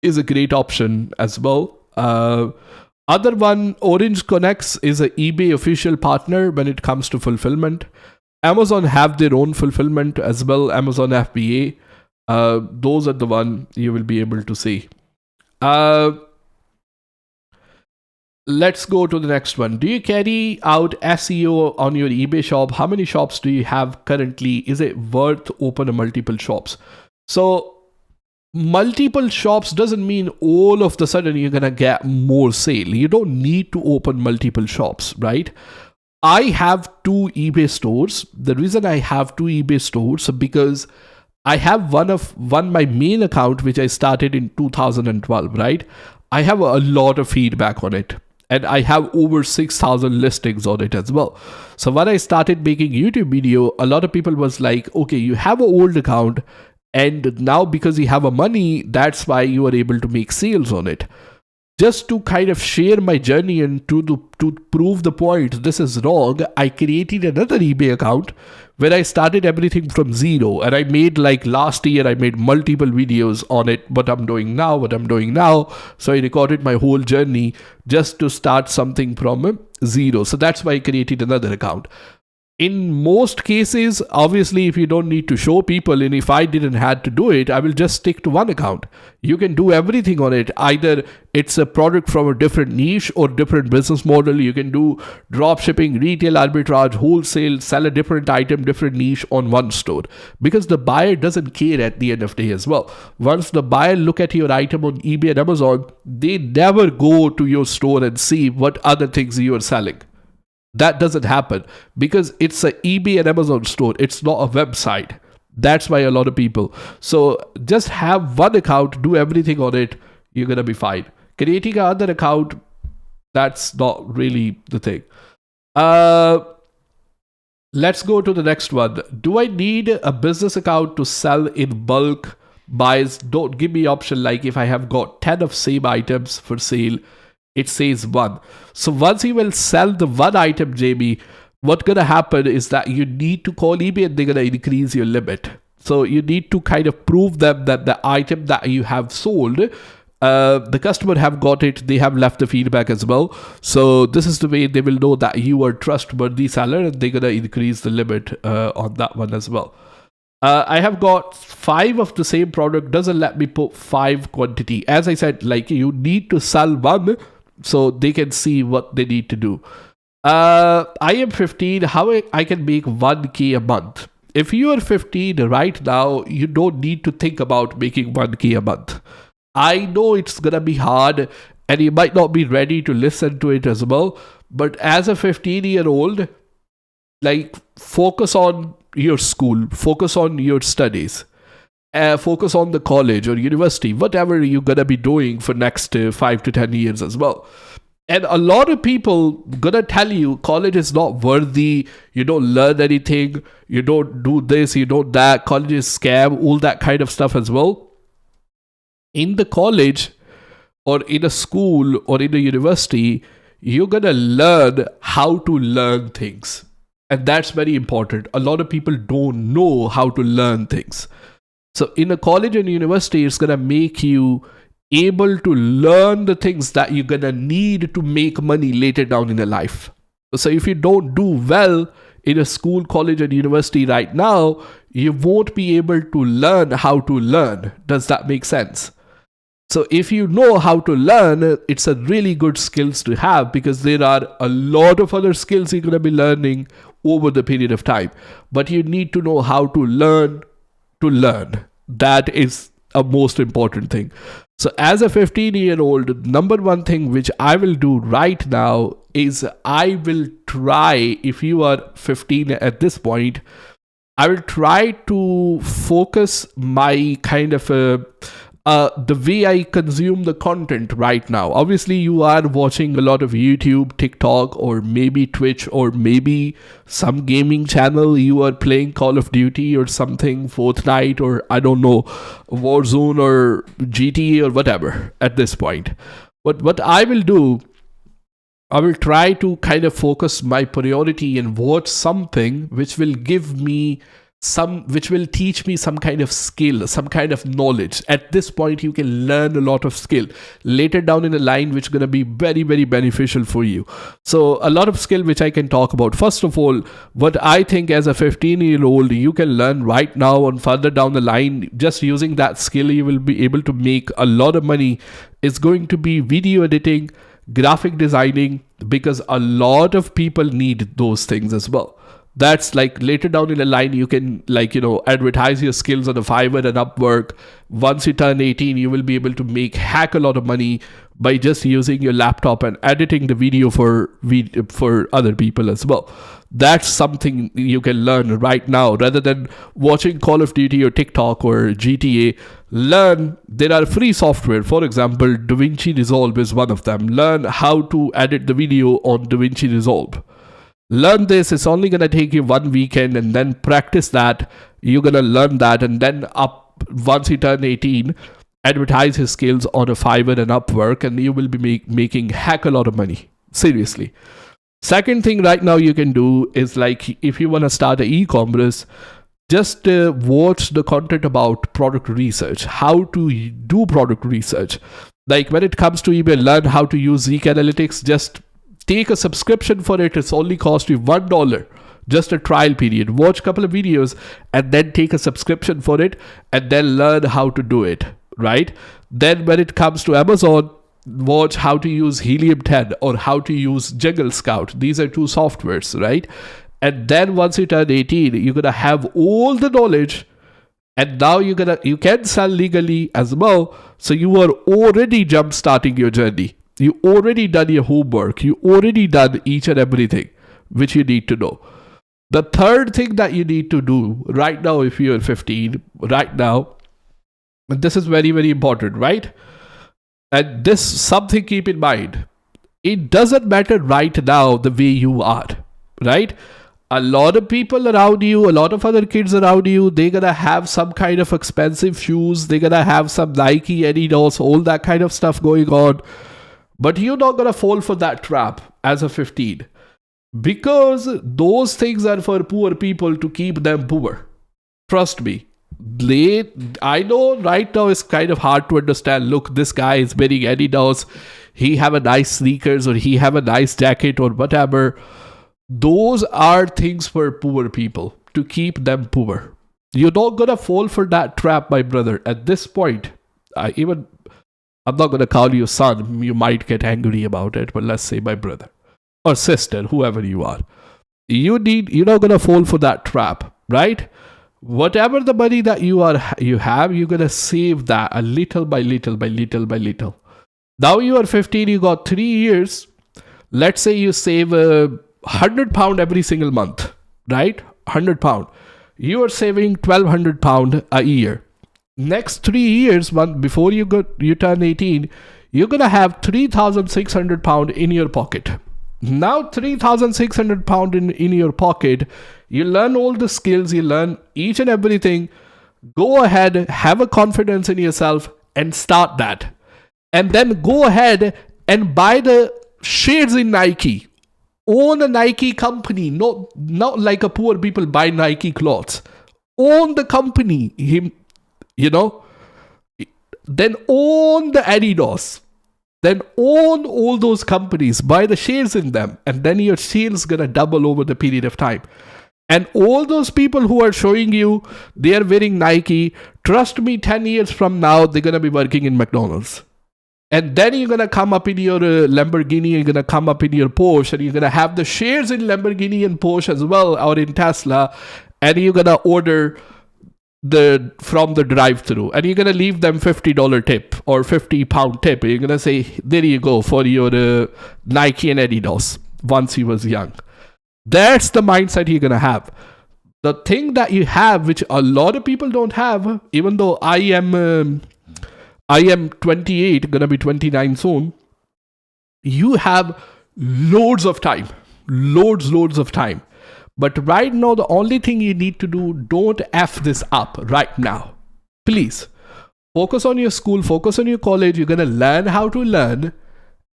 is a great option as well. Other one, Orange Connects, is an eBay official partner when it comes to fulfillment. Amazon have their own fulfillment as well, Amazon FBA. Those are the one you will be able to see. Let's go to the next one. Do you carry out SEO on your eBay shop? How many shops do you have currently? Is it worth open multiple shops? So multiple shops doesn't mean all of the sudden you're gonna get more sale. You don't need to open multiple shops, right? I have 2 eBay stores. The reason I have 2 eBay stores is because I have my main account, which I started in 2012, right? I have a lot of feedback on it. And I have over 6,000 listings on it as well. So when I started making YouTube video, a lot of people was like, okay, you have an old account, and now because you have a money, that's why you are able to make sales on it. Just to kind of share my journey and to prove the point this is wrong, I created another eBay account where I started everything from zero. And I made, like last year, I made multiple videos on it, what I'm doing now. So I recorded my whole journey just to start something from zero. So that's why I created another account. In most cases, obviously, if you don't need to show people, and if I didn't had to do it, I will just stick to one account. You can do everything on it. Either it's a product from a different niche or different business model. You can do drop shipping, retail arbitrage, wholesale, sell a different item, different niche on one store. Because the buyer doesn't care at the end of the day as well. Once the buyer look at your item on eBay and Amazon, they never go to your store and see what other things you are selling. That doesn't happen because it's an eBay and Amazon store. It's not a website. That's why a lot of people. So just have one account, do everything on it. You're going to be fine. Creating another account, that's not really the thing. Let's go to the next one. Do I need a business account to sell in bulk buys? Don't give me option like if I have got 10 of same items for sale, it says 1. So once you will sell the one item, JB, what's going to happen is that you need to call eBay and they're going to increase your limit. So you need to kind of prove them that the item that you have sold, the customer have got it, they have left the feedback as well. So this is the way they will know that you are trustworthy seller, and they're going to increase the limit on that one as well. I have got 5 of the same product, doesn't let me put 5 quantity. As I said, like you need to sell one so they can see what they need to do. I am 15. How I can make 1K a month? If you are 15 right now, you don't need to think about making 1K a month. I know it's gonna be hard and you might not be ready to listen to it as well. But as a 15-year-old, like focus on your school, focus on your studies, focus on the college or university, whatever you're gonna be doing for next 5 to 10 years as well. And a lot of people gonna tell you college is not worthy, you don't learn anything, you don't do this, you don't that, college is scam, all that kind of stuff as well. In the college or in a school or in a university, you're gonna learn how to learn things. And that's very important. A lot of people don't know how to learn things. So in a college and university, it's gonna make you able to learn the things that you're gonna need to make money later down in your life. So if you don't do well in a school, college, and university right now, you won't be able to learn how to learn. Does that make sense? So if you know how to learn, it's a really good skills to have, because there are a lot of other skills you're gonna be learning over the period of time. But you need to know how to learn to learn. That is a most important thing. So as a 15-year-old, number one thing which I will do right now is I will try, if you are 15 at this point, I will try to focus my kind of the way I consume the content right now. Obviously, you are watching a lot of YouTube, TikTok, or maybe Twitch, or maybe some gaming channel. You are playing Call of Duty or something, Fortnite, or I don't know, Warzone or GTA or whatever at this point. But what I will do, I will try to kind of focus my priority and watch something which will give me which will teach me some kind of skill, some kind of knowledge. At this point, you can learn a lot of skill later down in the line, which is going to be very, very beneficial for you. So a lot of skill which I can talk about. First of all, what I think as a 15-year-old, you can learn right now and further down the line, just using that skill, you will be able to make a lot of money, is going to be video editing, graphic designing, because a lot of people need those things as well. That's like later down in the line, you can advertise your skills on the Fiverr and Upwork. Once you turn 18, you will be able to hack a lot of money by just using your laptop and editing the video for other people as well. That's something you can learn right now rather than watching Call of Duty or TikTok or GTA. Learn, there are free software. For example, DaVinci Resolve is one of them. Learn how to edit the video on DaVinci Resolve. Learn this. It's only going to take you 1 weekend, and then practice that. You're going to learn that, and then once you turn 18, advertise his skills on a Fiverr and Upwork, and you will be making heck a lot of money. Seriously. Second thing right now you can do is, like, if you want to start an e-commerce, just watch the content about product research, how to do product research. Like when it comes to eBay, learn how to use Zeek Analytics. Just take a subscription for it. It's only cost you $1, just a trial period. Watch a couple of videos and then take a subscription for it, and then learn how to do it, right? Then when it comes to Amazon, watch how to use Helium 10 or how to use Jungle Scout. These are 2 softwares, right? And then once you turn 18, you're gonna have all the knowledge, and now you can sell legally as well. So you are already jump starting your journey. You already done your homework. You already done each and everything which you need to know. The third thing that you need to do right now, if you're 15, right now, and this is very, very important, right? And this something keep in mind. It doesn't matter right now the way you are, right? A lot of people around you, a lot of other kids around you, they're gonna have some kind of expensive shoes. They're gonna have some Nike, Adidas, all that kind of stuff going on. But you're not going to fall for that trap as a 15, because those things are for poor people to keep them poor. Trust me. I know right now it's kind of hard to understand. Look, this guy is wearing Adidas. He have a nice sneakers, or he have a nice jacket or whatever. Those are things for poor people to keep them poor. You're not gonna fall for that trap, my brother. At this point, I'm not gonna call you son. You might get angry about it, but let's say my brother or sister, whoever you are. You're not gonna fall for that trap, right? Whatever the money that you have, you're gonna save that a little by little by little by little. Now you are 15, you got 3 years. Let's say you save £100 every single month, right? £100. You are saving £1,200 a year. Next 3 years, before you turn 18, you're gonna have £3,600 in your pocket. Now £3,600 in your pocket. You learn all the skills, you learn each and everything. Go ahead, have a confidence in yourself and start that. And then go ahead and buy the shares in Nike. Own a Nike company. Not like a poor people buy Nike clothes. Own the company. Then own the Adidas. Then own all those companies. Buy the shares in them. And then your sales gonna double over the period of time. And all those people who are showing you they are wearing Nike, trust me, 10 years from now, they're gonna be working in McDonald's. And then you're going to come up in your Lamborghini, you're going to come up in your Porsche, and you're going to have the shares in Lamborghini and Porsche as well, or in Tesla, and you're going to order from the drive-thru, and you're going to leave them $50 tip or £50 tip. You're going to say, there you go for your Nike and Adidas once you was young. That's the mindset you're going to have. The thing that you have, which a lot of people don't have, even though I am 28, gonna be 29 soon. You have loads of time. Loads of time. But right now, the only thing you need to do, don't F this up right now. Please. Focus on your school, focus on your college. You're gonna learn how to learn.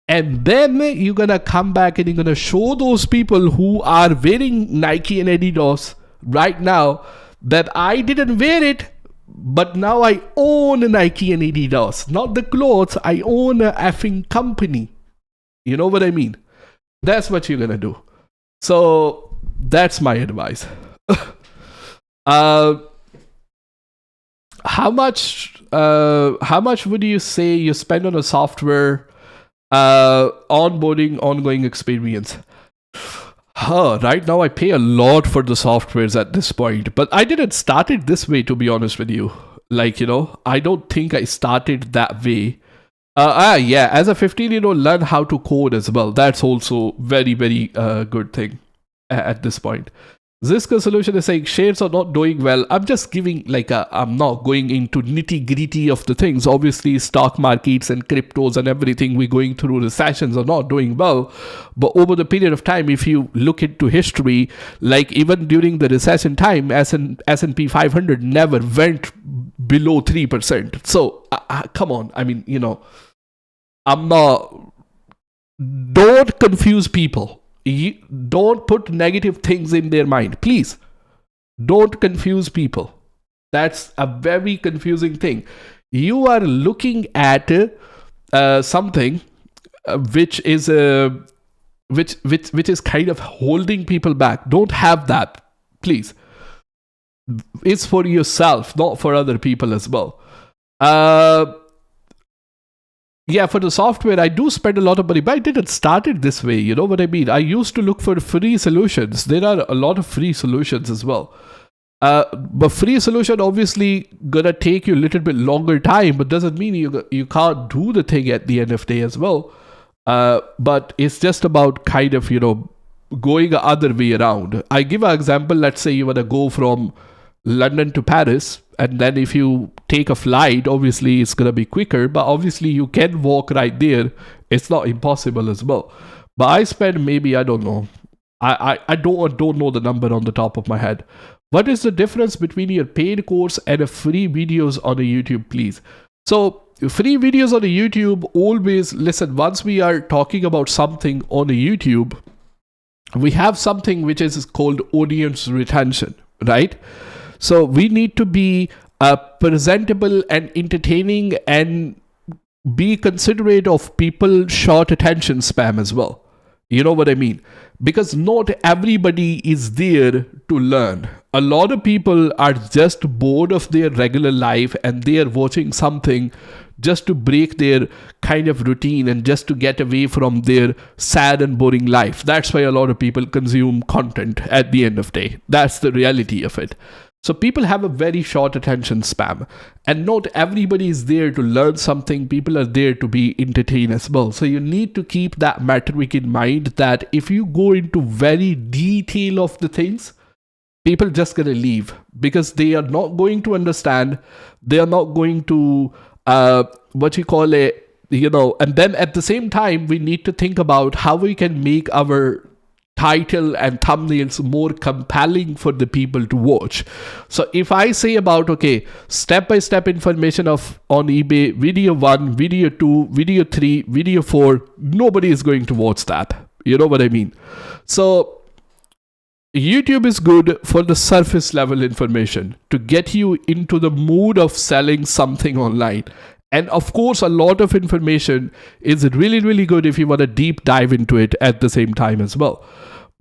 And then you're gonna come back and you're gonna show those people who are wearing Nike and Adidas right now that I didn't wear it. But now I own Nike and Adidas. Not the clothes. I own a effing company. You know what I mean? That's what you're going to do. So that's my advice. How much would you say you spend on a software onboarding, ongoing experience? Right now I pay a lot for the softwares at this point, but I didn't start it this way, to be honest with you. I don't think I started that way. As a 15-year-old, learn how to code as well. That's also very, very good thing at this point. Ziska Solution is saying shares are not doing well. I'm just giving I'm not going into nitty gritty of the things. Obviously, stock markets and cryptos and everything we're going through recessions are not doing well. But over the period of time, if you look into history, even during the recession time, S&P 500 never went below 3%. So come on. I mean, don't confuse people. Don't put negative things in their mind. Please don't confuse people. That's a very confusing thing. You are looking at something which is kind of holding people back. Don't have that, please. It's for yourself, not for other people as well. For the software, I do spend a lot of money, but I didn't start it this way. You know what I mean? I used to look for free solutions. There are a lot of free solutions as well. But free solution obviously gonna take you a little bit longer time, but doesn't mean you can't do the thing at the end of the day as well. But it's just about kind of, going the other way around. I give an example. Let's say you want to go from London to Paris, and then if you take a flight, obviously it's going to be quicker, but obviously you can walk right there. It's not impossible as well. But I spend maybe, I don't know. I don't know the number on the top of my head. What is the difference between your paid course and a free videos on a YouTube, please? So free videos on a YouTube, always listen, once we are talking about something on a YouTube, we have something which is called audience retention, right? So we need to be presentable and entertaining and be considerate of people's short attention span as well. You know what I mean? Because not everybody is there to learn. A lot of people are just bored of their regular life and they are watching something just to break their kind of routine and just to get away from their sad and boring life. That's why a lot of people consume content at the end of the day. That's the reality of it. So people have a very short attention span, and not everybody is there to learn something. People are there to be entertained as well. So you need to keep that metric in mind, that if you go into very detail of the things, people just gonna leave because they are not going to understand. They are not going to what you call it, and then at the same time, we need to think about how we can make our title and thumbnails more compelling for the people to watch. So if I say about, okay, step-by-step information on eBay, video 1, video 2, video 3, video 4, nobody is going to watch that. You know what I mean? So YouTube is good for the surface level information to get you into the mood of selling something online. And of course, a lot of information is really, really good if you want to deep dive into it at the same time as well.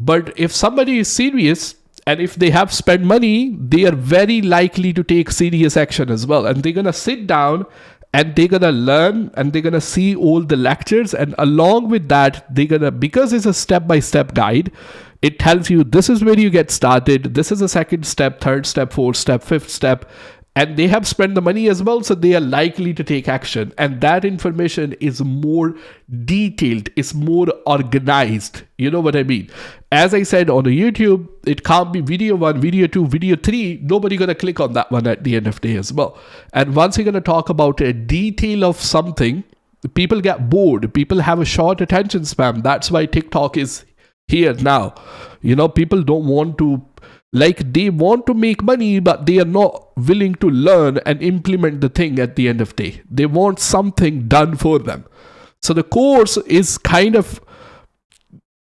But if somebody is serious and if they have spent money, they are very likely to take serious action as well. And they're going to sit down and they're going to learn and they're going to see all the lectures. And along with that, they're going to, because it's a step-by-step guide, it tells you this is where you get started. This is the second step, third step, fourth step, fifth step. And they have spent the money as well, so they are likely to take action. And that information is more detailed, it's more organized. You know what I mean? As I said, on the YouTube, it can't be video 1, video 2, video 3. Nobody gonna click on that one at the end of the day as well. And once you're gonna talk about a detail of something, people get bored. People have a short attention span. That's why TikTok is here now. People don't want to, they want to make money, but they are not willing to learn and implement the thing at the end of the day. They want something done for them. So the course is kind of,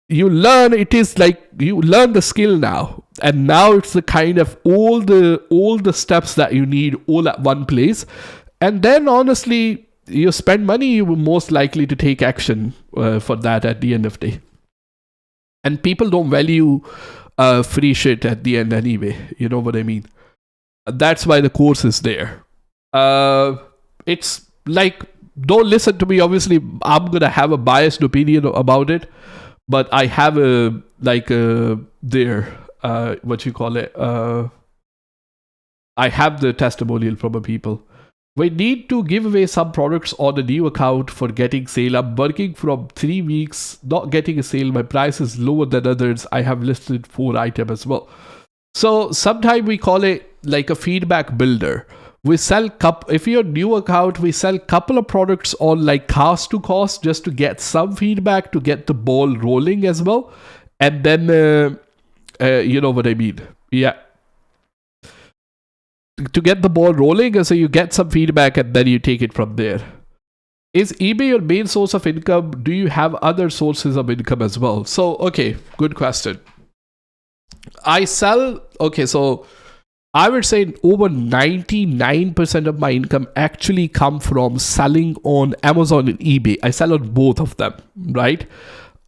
you learn, it is like you learn the skill now. And now it's the kind of all the steps that you need all at one place. And then honestly, you spend money, you will most likely to take action for that at the end of the day. And people don't value free shit at the end anyway. You know what I mean? That's why the course is there. It's like, don't listen to me. Obviously, I'm going to have a biased opinion about it. But I have I have the testimonial from a people. We need to give away some products on a new account for getting sale. I'm working from 3 weeks, not getting a sale. My price is lower than others. I have listed 4 items as well. So sometimes we call it like a feedback builder. We sell if you're a new account, we sell couple of products on like cost to cost just to get some feedback, to get the ball rolling as well. And then, you know what I mean? Yeah. To get the ball rolling, so you get some feedback and then you take it from there. Is eBay your main source of income? Do you have other sources of income as well? So, okay, good question. So I would say over 99% of my income actually come from selling on Amazon and eBay. I sell on both of them, right?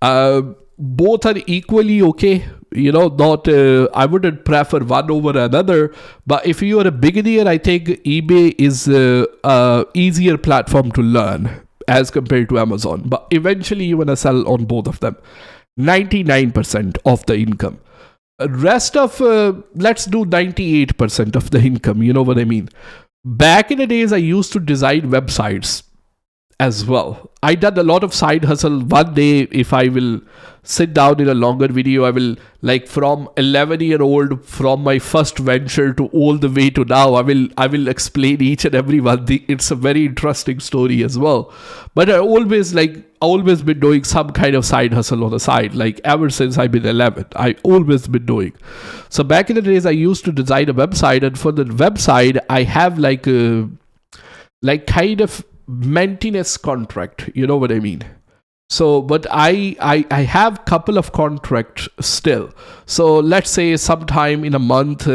Both are equally okay. Not I wouldn't prefer one over another. But if you are a beginner, I think eBay is a easier platform to learn as compared to Amazon. But eventually you want to sell on both of them. 99% of the income. Rest of, let's do 98% of the income. You know what I mean? Back in the days, I used to design websites as well. I did a lot of side hustle. One day, if I will sit down in a longer video, I will, like, from 11-year-old, from my first venture to all the way to now, I will explain each and every one. It's a very interesting story as well. But I always been doing some kind of side hustle on the side, like ever since I've been 11. I always been doing. So back in the days, I used to design a website, and for the website, I have like kind of maintenance contract. You know what I mean? So, but I have couple of contracts still. So let's say sometime in a month,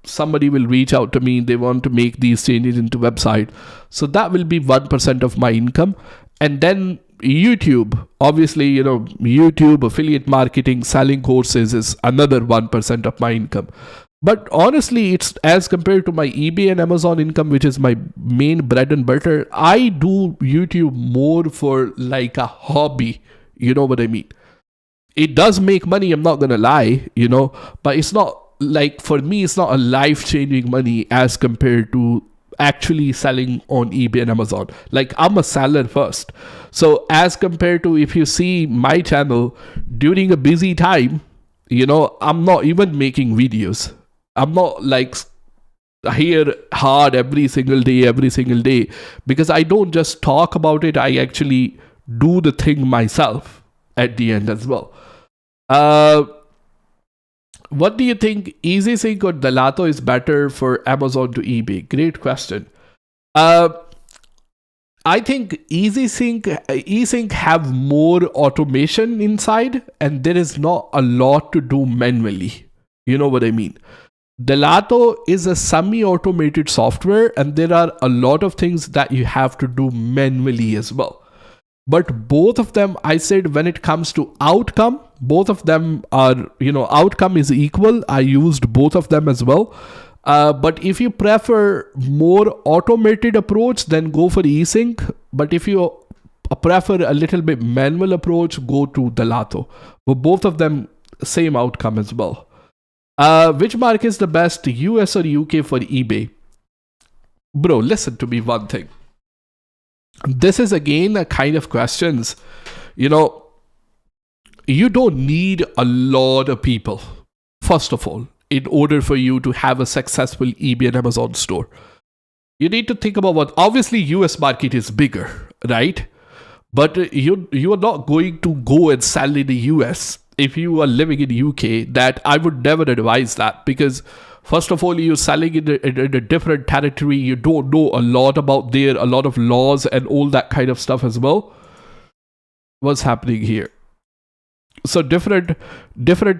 somebody will reach out to me. They want to make these changes into website. So that will be 1% of my income. And then YouTube, obviously, YouTube, affiliate marketing, selling courses is another 1% of my income. But honestly, it's as compared to my eBay and Amazon income, which is my main bread and butter. I do YouTube more for like a hobby. You know what I mean? It does make money, I'm not gonna lie, but it's not like, for me, it's not a life-changing money as compared to actually selling on eBay and Amazon. Like, I'm a seller first. So as compared to, if you see my channel during a busy time, I'm not even making videos. I'm not like here hard every single day, because I don't just talk about it, I actually do the thing myself at the end as well. What do you think, eaSync or Dilato is better for Amazon to eBay? Great question. I think eaSync have more automation inside, and there is not a lot to do manually. You know what I mean? Dilato is a semi-automated software, and there are a lot of things that you have to do manually as well. But both of them, I said, when it comes to outcome, both of them are, outcome is equal. I used both of them as well. But if you prefer more automated approach, then go for eaSync. But if you prefer a little bit manual approach, go to Dilato. But both of them, same outcome as well. Which market is the best, US or UK for eBay? Bro, listen to me one thing. This is again a kind of questions, you don't need a lot of people, first of all, in order for you to have a successful eBay and Amazon store. You need to think about what, obviously US market is bigger, right? But you are not going to go and sell in the US if you are living in the UK. That I would never advise that, because first of all, you're selling in a different territory. You don't know a lot about there, a lot of laws and all that kind of stuff as well. What's happening here? So different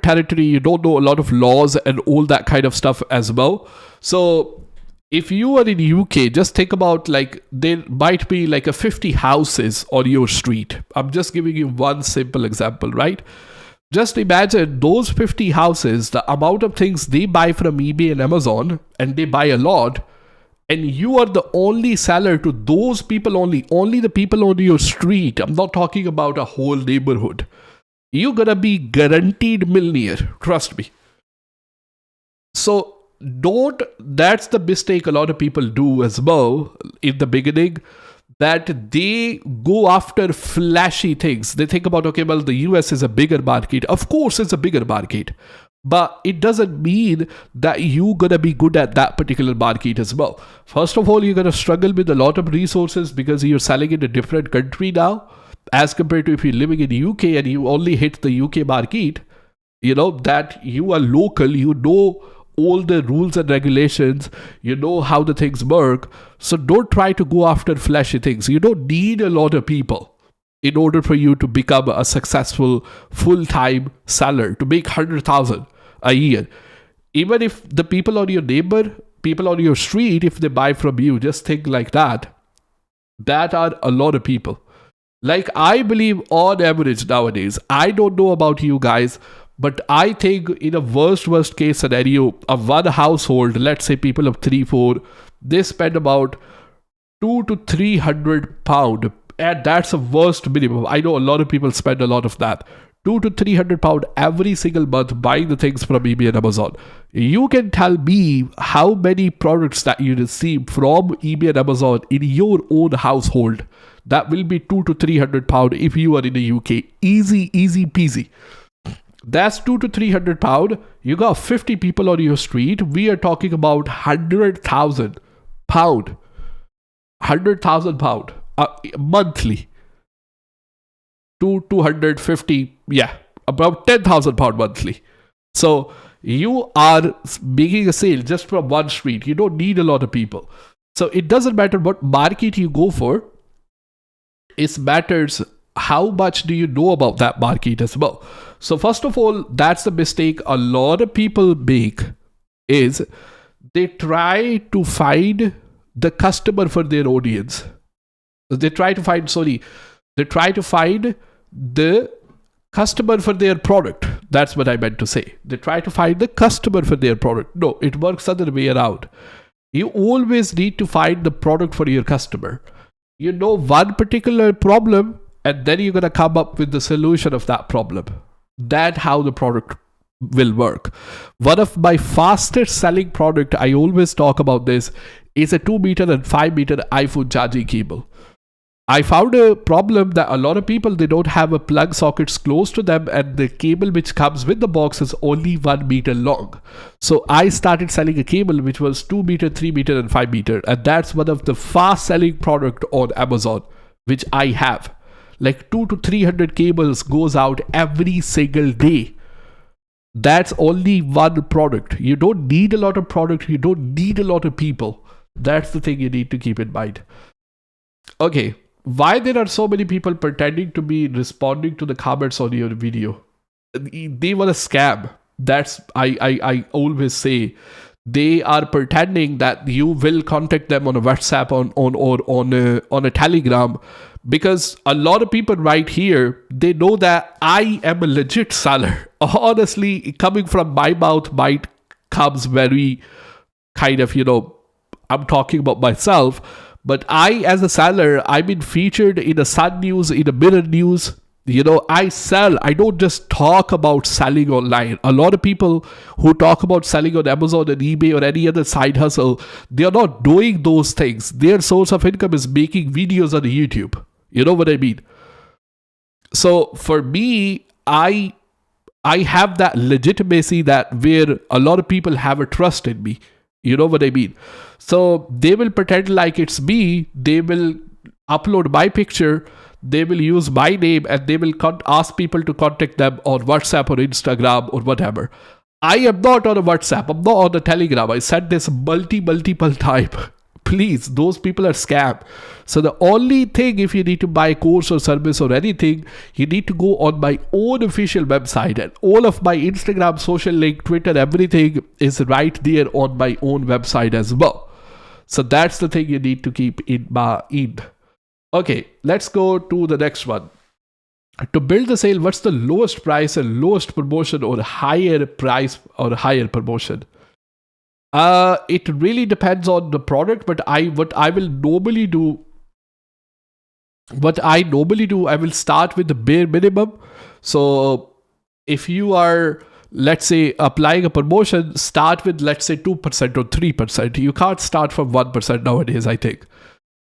territory, you don't know a lot of laws and all that kind of stuff as well. So if you are in UK, just think about, like, there might be like a 50 houses on your street. I'm just giving you one simple example, right? Just imagine those 50 houses, the amount of things they buy from eBay and Amazon, and they buy a lot, and you are the only seller to those people only the people on your street. I'm not talking about a whole neighborhood. You're gonna be guaranteed millionaire, trust me. So that's the mistake a lot of people do as well in the beginning, that they go after flashy things. They think about, okay, well, the US is a bigger market. Of course, it's a bigger market. But it doesn't mean that you're going to be good at that particular market as well. First of all, you're going to struggle with a lot of resources because you're selling in a different country now, as compared to if you're living in the UK and you only hit the UK market, that you are local, all the rules and regulations, how the things work. So don't try to go after flashy things. You don't need a lot of people in order for you to become a successful full-time seller, to make 100,000 a year. Even if the people on your street, if they buy from you, just think like that. That are a lot of people. Like, I believe on average nowadays, I don't know about you guys, but I think in a worst case scenario, of one household, let's say people of 3-4, they spend about 200 to 300 pound, and that's a worst minimum. I know a lot of people spend a lot of that. 200 to 300 pound every single month buying the things from eBay and Amazon. You can tell me how many products that you receive from eBay and Amazon in your own household. That will be 200 to 300 pound if you are in the UK. Easy peasy. That's 200 to 300 pound. You got 50 people on your street. We are talking about 100,000 pound. 100,000 pound monthly. 250, about 10,000 pound monthly. So you are making a sale just from one street. You don't need a lot of people. So it doesn't matter what market you go for. It matters how much do you know about that market as well. So first of all, that's the mistake a lot of people make, is they try to find the customer for their audience. They try to find, They try to find the customer for their product. That's what I meant to say. They try to find the customer for their product. No, it works other way around. You always need to find the product for your customer. You know one particular problem, and then you're going to come up with the solution of that problem. That's how the product will work. One of my fastest selling product, I always talk about this, is a 2 meter and 5 meter iPhone charging cable. I found a problem that a lot of people, they don't have a plug sockets close to them, and the cable which comes with the box is only 1 meter long. So I started selling a cable which was 2 meter, 3 meter and 5 meter, and that's one of the fast selling product on Amazon which I have. Like 200 to 300 cables goes out every single day. That's only one product. You don't need a lot of product, you don't need a lot of people. That's the thing you need to keep in mind. Okay. Why there are so many people pretending to be responding to the comments on your video? They want a scam. That's I always say. They are pretending that you will contact them on a WhatsApp on a Telegram, because a lot of people right here, they know that I am a legit seller. Honestly, coming from my mouth might comes very kind of, I'm talking about myself. But I, as a seller, I've been featured in the Sun News, in the Mirror News. I sell. I don't just talk about selling online. A lot of people who talk about selling on Amazon and eBay or any other side hustle, they are not doing those things. Their source of income is making videos on YouTube. You know what I mean? So for me, I have that legitimacy that where a lot of people have a trust in me. You know what I mean? So they will pretend like it's me. They will upload my picture. They will use my name, and they will ask people to contact them on WhatsApp or Instagram or whatever. I am not on a WhatsApp. I'm not on a Telegram. I said this multiple time. Please, those people are scam. So the only thing, if you need to buy a course or service or anything, you need to go on my own official website, and all of my Instagram, social link, Twitter, everything is right there on my own website as well. So that's the thing you need to keep in mind. Okay, let's go to the next one. To build the sale, what's the lowest price and lowest promotion, or higher price or higher promotion? It really depends on the product, but what I normally do, I will start with the bare minimum. So if you are, let's say, applying a promotion, start with, let's say, 2% or 3%. You can't start from 1% nowadays, I think.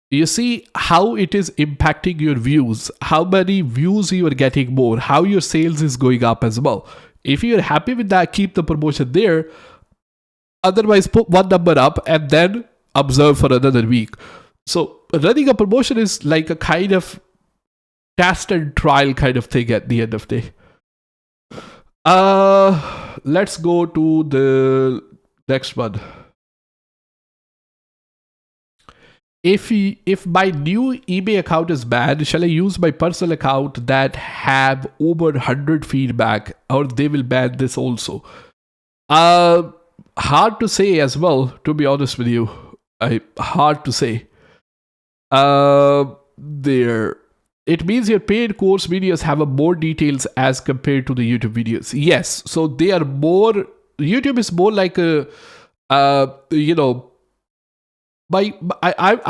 You see how it is impacting your views, how many views you are getting more, how your sales is going up as well. If you're happy with that, keep the promotion there. Otherwise, put one number up and then observe for another week. So running a promotion is like a kind of test and trial kind of thing at the end of the day. Let's go to the next one. If my new eBay account is bad, shall I use my personal account that have over 100 feedback, or they will ban this also? Hard to say as well, to be honest with you. Hard to say. There. It means your paid course videos have a more details as compared to the YouTube videos. Yes. So they are more, YouTube is more like a, I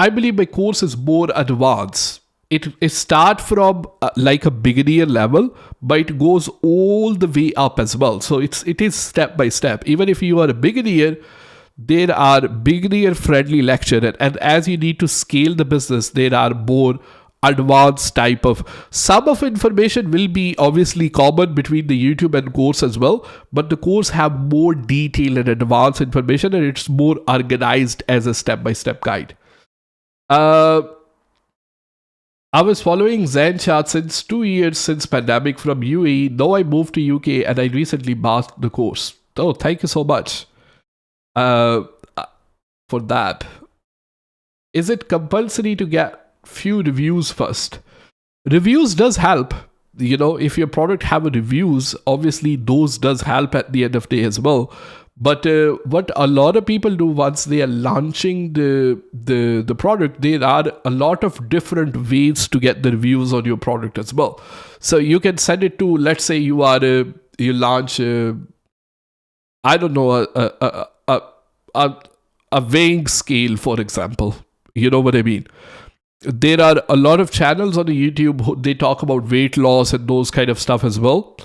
believe my course is more advanced. It starts from like a beginner level, but it goes all the way up as well. So it is step by step. Even if you are a beginner, there are beginner friendly lecture, and as you need to scale the business, there are more advanced type of, some of information will be obviously common between the YouTube and course as well, but the course have more detail and advanced information, and it's more organized as a step-by-step guide. I was following Zain Shah since 2 years since pandemic from UAE. Now I moved to UK and I recently bought the course. Oh, thank you so much for that. Is it compulsory to get few reviews first? Reviews does help. If your product have reviews, obviously those does help at the end of the day as well. But what a lot of people do once they are launching the product, there are a lot of different ways to get the reviews on your product as well. So you can send it to, let's say you launch I don't know, a weighing scale, for example. You know what I mean? There are a lot of channels on the YouTube, they talk about weight loss and those kind of stuff as well.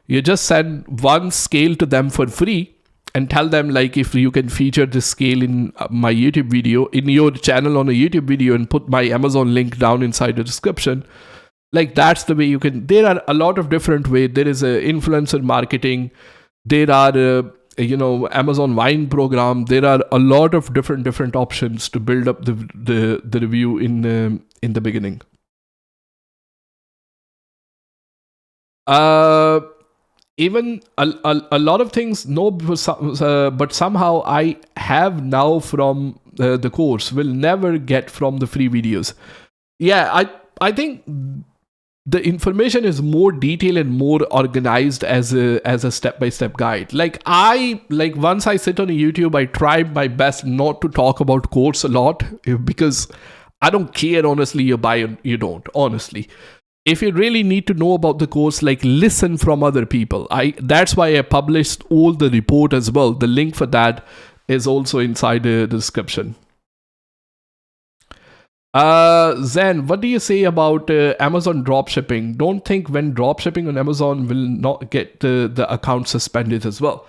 You just send one scale to them for free and tell them, like, if you can feature this scale in my YouTube video, in your channel on a YouTube video, and put my Amazon link down inside the description. Like, that's the way you can. There are a lot of different ways. There is influencer marketing. There are Amazon wine program. There are a lot of different options to build up the review in the beginning. Even a lot of things, no, but somehow I have now from the course will never get from the free videos. Yeah, I think the information is more detailed and more organized as a step-by-step guide. Like once I sit on YouTube, I try my best not to talk about course a lot, because I don't care, honestly. You buy or you don't, honestly. If you really need to know about the course, like, listen from other people. That's why I published all the report as well. The link for that is also inside the description. Zain, what do you say about Amazon dropshipping? Don't think when dropshipping on Amazon will not get the account suspended as well.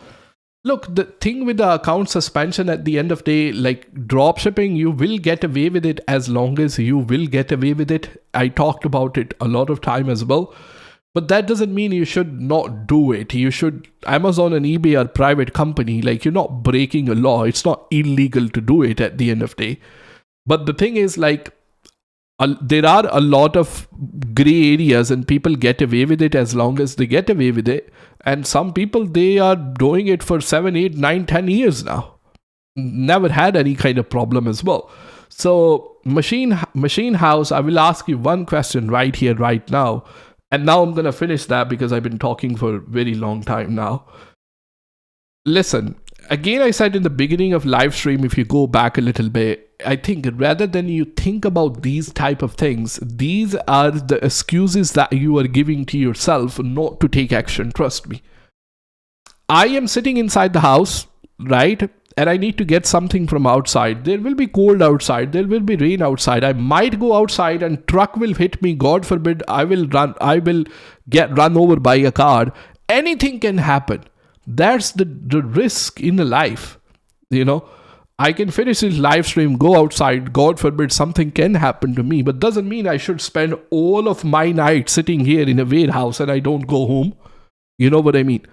Look, the thing with the account suspension, at the end of the day, like dropshipping, you will get away with it as long as you will get away with it. I talked about it a lot of time as well. But that doesn't mean you should not do it. Amazon and eBay are private company. Like, you're not breaking a law. It's not illegal to do it at the end of the day. But the thing is, like, there are a lot of gray areas and people get away with it as long as they get away with it. And some people, they are doing it for 7, 8, 9, 10 years now. Never had any kind of problem as well. So Machine House, I will ask you one question right here, right now. And now I'm going to finish that because I've been talking for a very long time now. Listen, again, I said in the beginning of live stream, if you go back a little bit, I think rather than you think about these type of things, these are the excuses that you are giving to yourself not to take action. Trust me. I am sitting inside the house, right? And I need to get something from outside. There will be cold outside. There will be rain outside. I might go outside and truck will hit me. God forbid, I will get run over by a car. Anything can happen. That's the risk in the life. I can finish this live stream, go outside, God forbid something can happen to me, but doesn't mean I should spend all of my night sitting here in a warehouse and I don't go home. You know what I mean?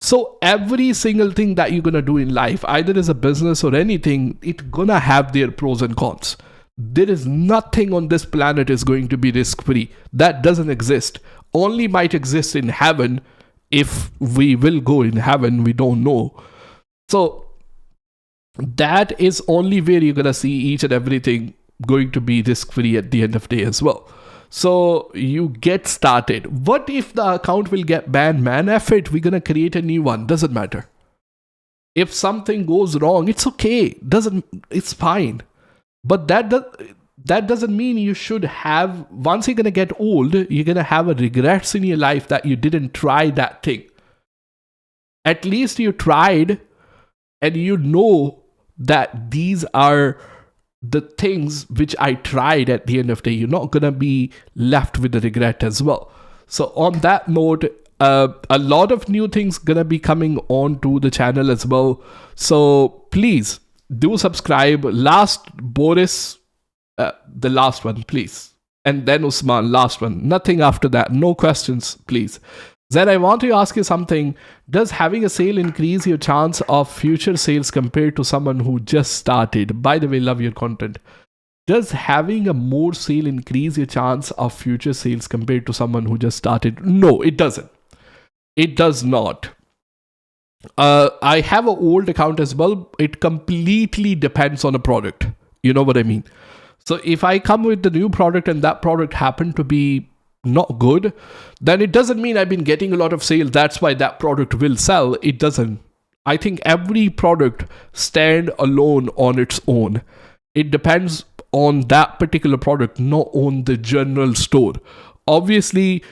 So every single thing that you're going to do in life, either as a business or anything, it's going to have their pros and cons. There is nothing on this planet is going to be risk-free. That doesn't exist. Only might exist in heaven. If we will go in heaven, we don't know. So that is only where you're going to see each and everything going to be risk-free at the end of the day as well. So you get started. What if the account will get banned? Man, F it, we're going to create a new one. Doesn't matter. If something goes wrong, it's okay. It's fine. But that doesn't mean you should have, once you're going to get old, you're going to have a regrets in your life that you didn't try that thing. At least you tried, and you know that these are the things which I tried at the end of the day. You're not going to be left with a regret as well. So on that note, a lot of new things going to be coming on to the channel as well. So please do subscribe. Last, Boris, the last one, please. And then Usman, last one. Nothing after that. No questions, please. Then I want to ask you something. Does having a sale increase your chance of future sales compared to someone who just started? By the way, love your content. Does having a more sale increase your chance of future sales compared to someone who just started? No, it doesn't. It does not. I have an old account as well. It completely depends on a product. You know what I mean? So if I come with the new product and that product happened to be not good, then it doesn't mean I've been getting a lot of sales. That's why that product will sell. It doesn't. I think every product stand alone on its own. It depends on that particular product, not on the general store. Obviously,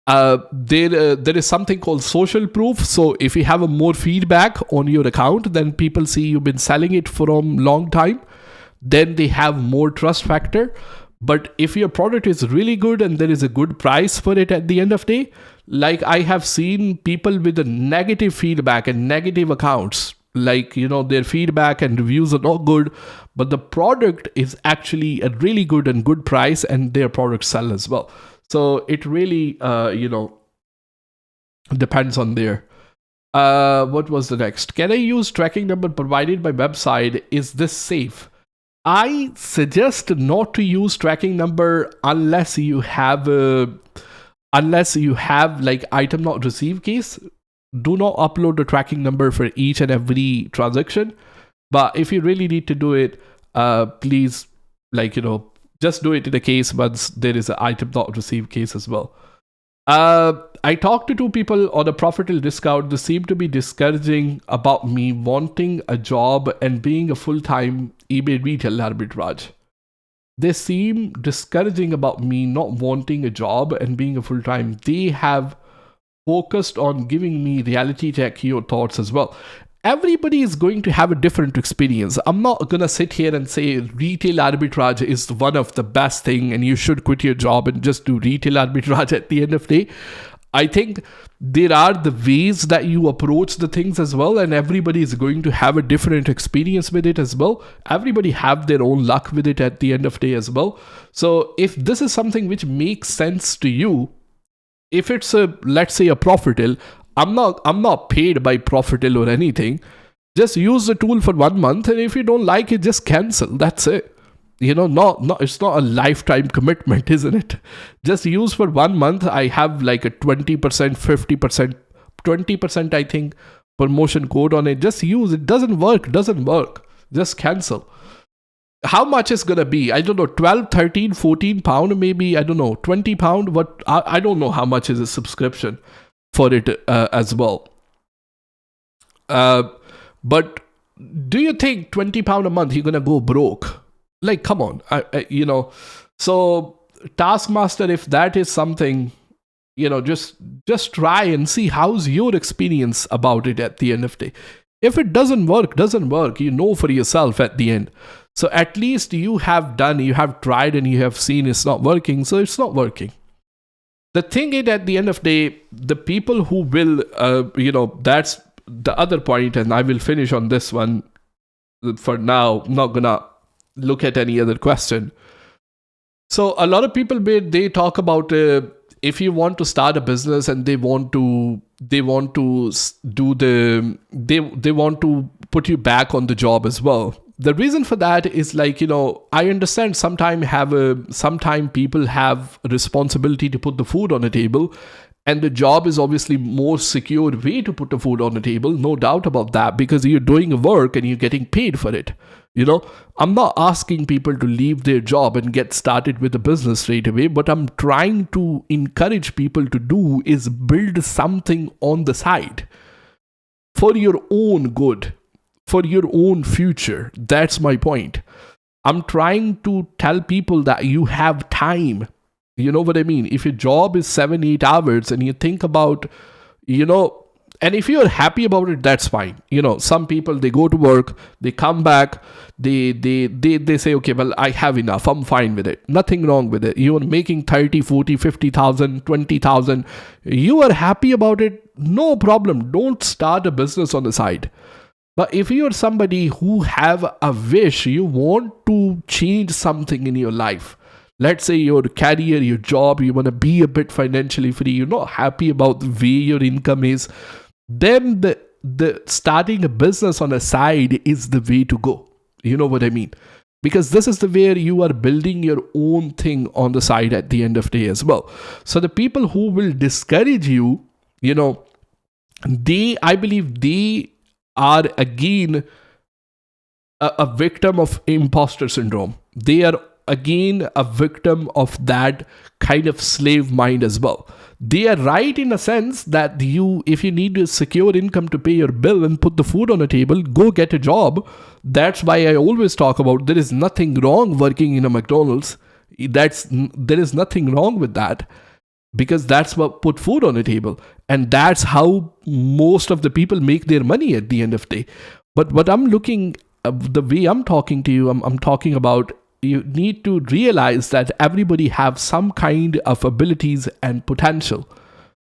there is something called social proof. So if you have a more feedback on your account, then people see you've been selling it for a long time, then they have more trust factor. But if your product is really good and there is a good price for it at the end of the day, like I have seen people with a negative feedback and negative accounts, like, their feedback and reviews are not good, but the product is actually a really good and good price and their product sell as well. So it really, depends on there. What was the next? Can I use tracking number provided by website? Is this safe? I suggest not to use tracking number unless you have like item not received case. Do not upload the tracking number for each and every transaction. But if you really need to do it, please, just do it in a case once there is an item not received case as well. I talked to 2 people on a profitable discount. They seem to be discouraging about me wanting a job and being a full-time eBay retail arbitrage. They seem discouraging about me not wanting a job and being a full-time. They have focused on giving me reality check your thoughts as well. Everybody is going to have a different experience. I'm not going to sit here and say retail arbitrage is one of the best thing and you should quit your job and just do retail arbitrage at the end of the day. I think there are the ways that you approach the things as well, and everybody is going to have a different experience with it as well. Everybody have their own luck with it at the end of the day as well. So if this is something which makes sense to you, if it's let's say a Profitil, I'm not paid by Profitil or anything. Just use the tool for 1 month, and if you don't like it, just cancel. That's it. It's not a lifetime commitment, isn't it? Just use for 1 month. I have like a 20%, 50%, 20%, I think, promotion code on it. Just use it. Doesn't work. Just cancel. How much is going to be? I don't know, 12, 13, 14 pound, maybe, I don't know, 20 pound. What I don't know how much is a subscription for it as well. But do you think 20 pound a month, you're going to go broke? Like, come on, so Taskmaster, if that is something, just try and see how's your experience about it at the end of the day. If it doesn't work, for yourself at the end. So at least you have tried and you have seen it's not working. So it's not working. The thing is, at the end of the day, the people who will, that's the other point, and I will finish on this one for now. I'm not gonna look at any other question. So a lot of people, they talk about if you want to start a business and they want to put you back on the job as well. The reason for that is I understand sometimes people have a responsibility to put the food on the table, and the job is obviously more secure way to put the food on the table, no doubt about that, because you're doing a work and you're getting paid for it. I'm not asking people to leave their job and get started with a business straight away. What I'm trying to encourage people to do is build something on the side for your own good, for your own future. That's my point. I'm trying to tell people that you have time. You know what I mean? If your job is 7-8 hours and you think about, and if you're happy about it, that's fine. Some people, they go to work, they come back, they say, okay, well, I have enough. I'm fine with it. Nothing wrong with it. You're making 30, 40, 50,000, 20,000. You are happy about it. No problem. Don't start a business on the side. But if you're somebody who have a wish, you want to change something in your life, let's say your career, your job, you want to be a bit financially free, you're not happy about the way your income is, then the starting a business on a side is the way to go. You know what I mean? Because this is the way you are building your own thing on the side at the end of the day as well. So the people who will discourage you, I believe they are again a victim of imposter syndrome. They are again a victim of that kind of slave mind as well. They are right in a sense that if you need a secure income to pay your bill and put the food on the table, go get a job. That's why I always talk about there is nothing wrong working in a McDonald's. There is nothing wrong with that, because that's what put food on the table, and that's how most of the people make their money at the end of the day. But what I'm looking, the way I'm talking to you, I'm talking about, you need to realize that everybody have some kind of abilities and potential.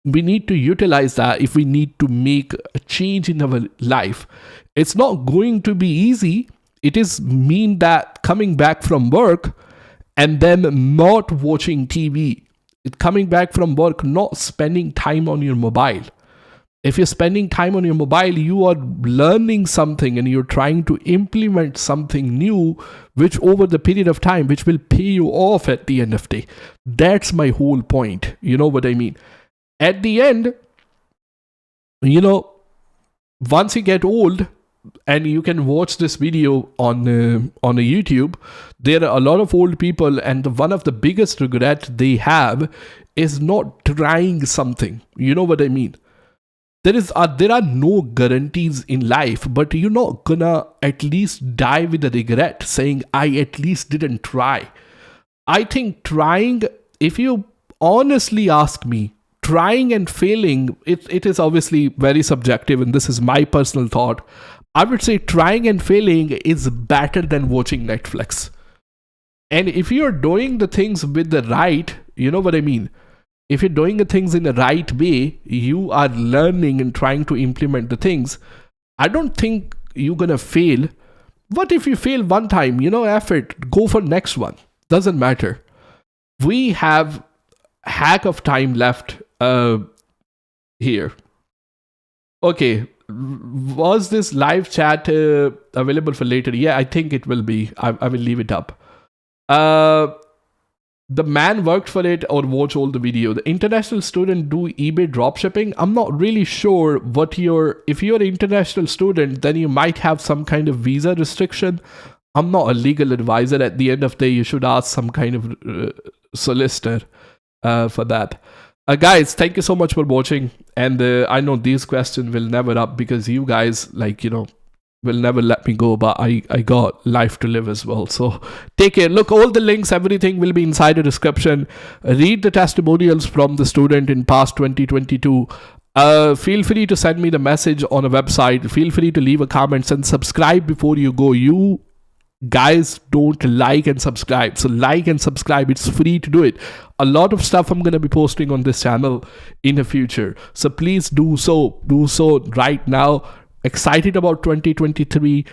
We need to utilize that if we need to make a change in our life. It's not going to be easy. It is mean that coming back from work and then not watching TV. It's coming back from work, not spending time on your mobile. If you're spending time on your mobile, you are learning something and you're trying to implement something new, which over the period of time, which will pay you off at the end of the day. That's my whole point. You know what I mean? At the end, once you get old and you can watch this video on a YouTube, there are a lot of old people, and one of the biggest regret they have is not trying something. You know what I mean? There are no guarantees in life, but you're not gonna at least die with a regret saying, I at least didn't try. I think trying, if you honestly ask me, trying and failing, it is obviously very subjective, and this is my personal thought. I would say trying and failing is better than watching Netflix. And if you're doing the things with the right, you know what I mean? If you're doing the things in the right way, you are learning and trying to implement the things, I don't think you're going to fail. What if you fail one time? F it, go for next one. Doesn't matter. We have heck of time left here. Okay. Was this live chat available for later? Yeah, I think it will be. I will leave it up. The man worked for it or watch all the video. The international student do eBay dropshipping. I'm not really sure if you're an international student, then you might have some kind of visa restriction. I'm not a legal advisor. At the end of the day, you should ask some kind of solicitor for that. Guys, thank you so much for watching. And I know these questions will never up because you guys, will never let me go, but I got life to live as well. So take care. Look, all the links, everything will be inside the description. Read the testimonials from the student in past 2022. Feel free to send me the message on a website. Feel free to leave a comment and subscribe before you go. You guys don't like and subscribe. So like and subscribe. It's free to do it. A lot of stuff I'm going to be posting on this channel in the future. So please do so. Do so right now. Excited about 2023.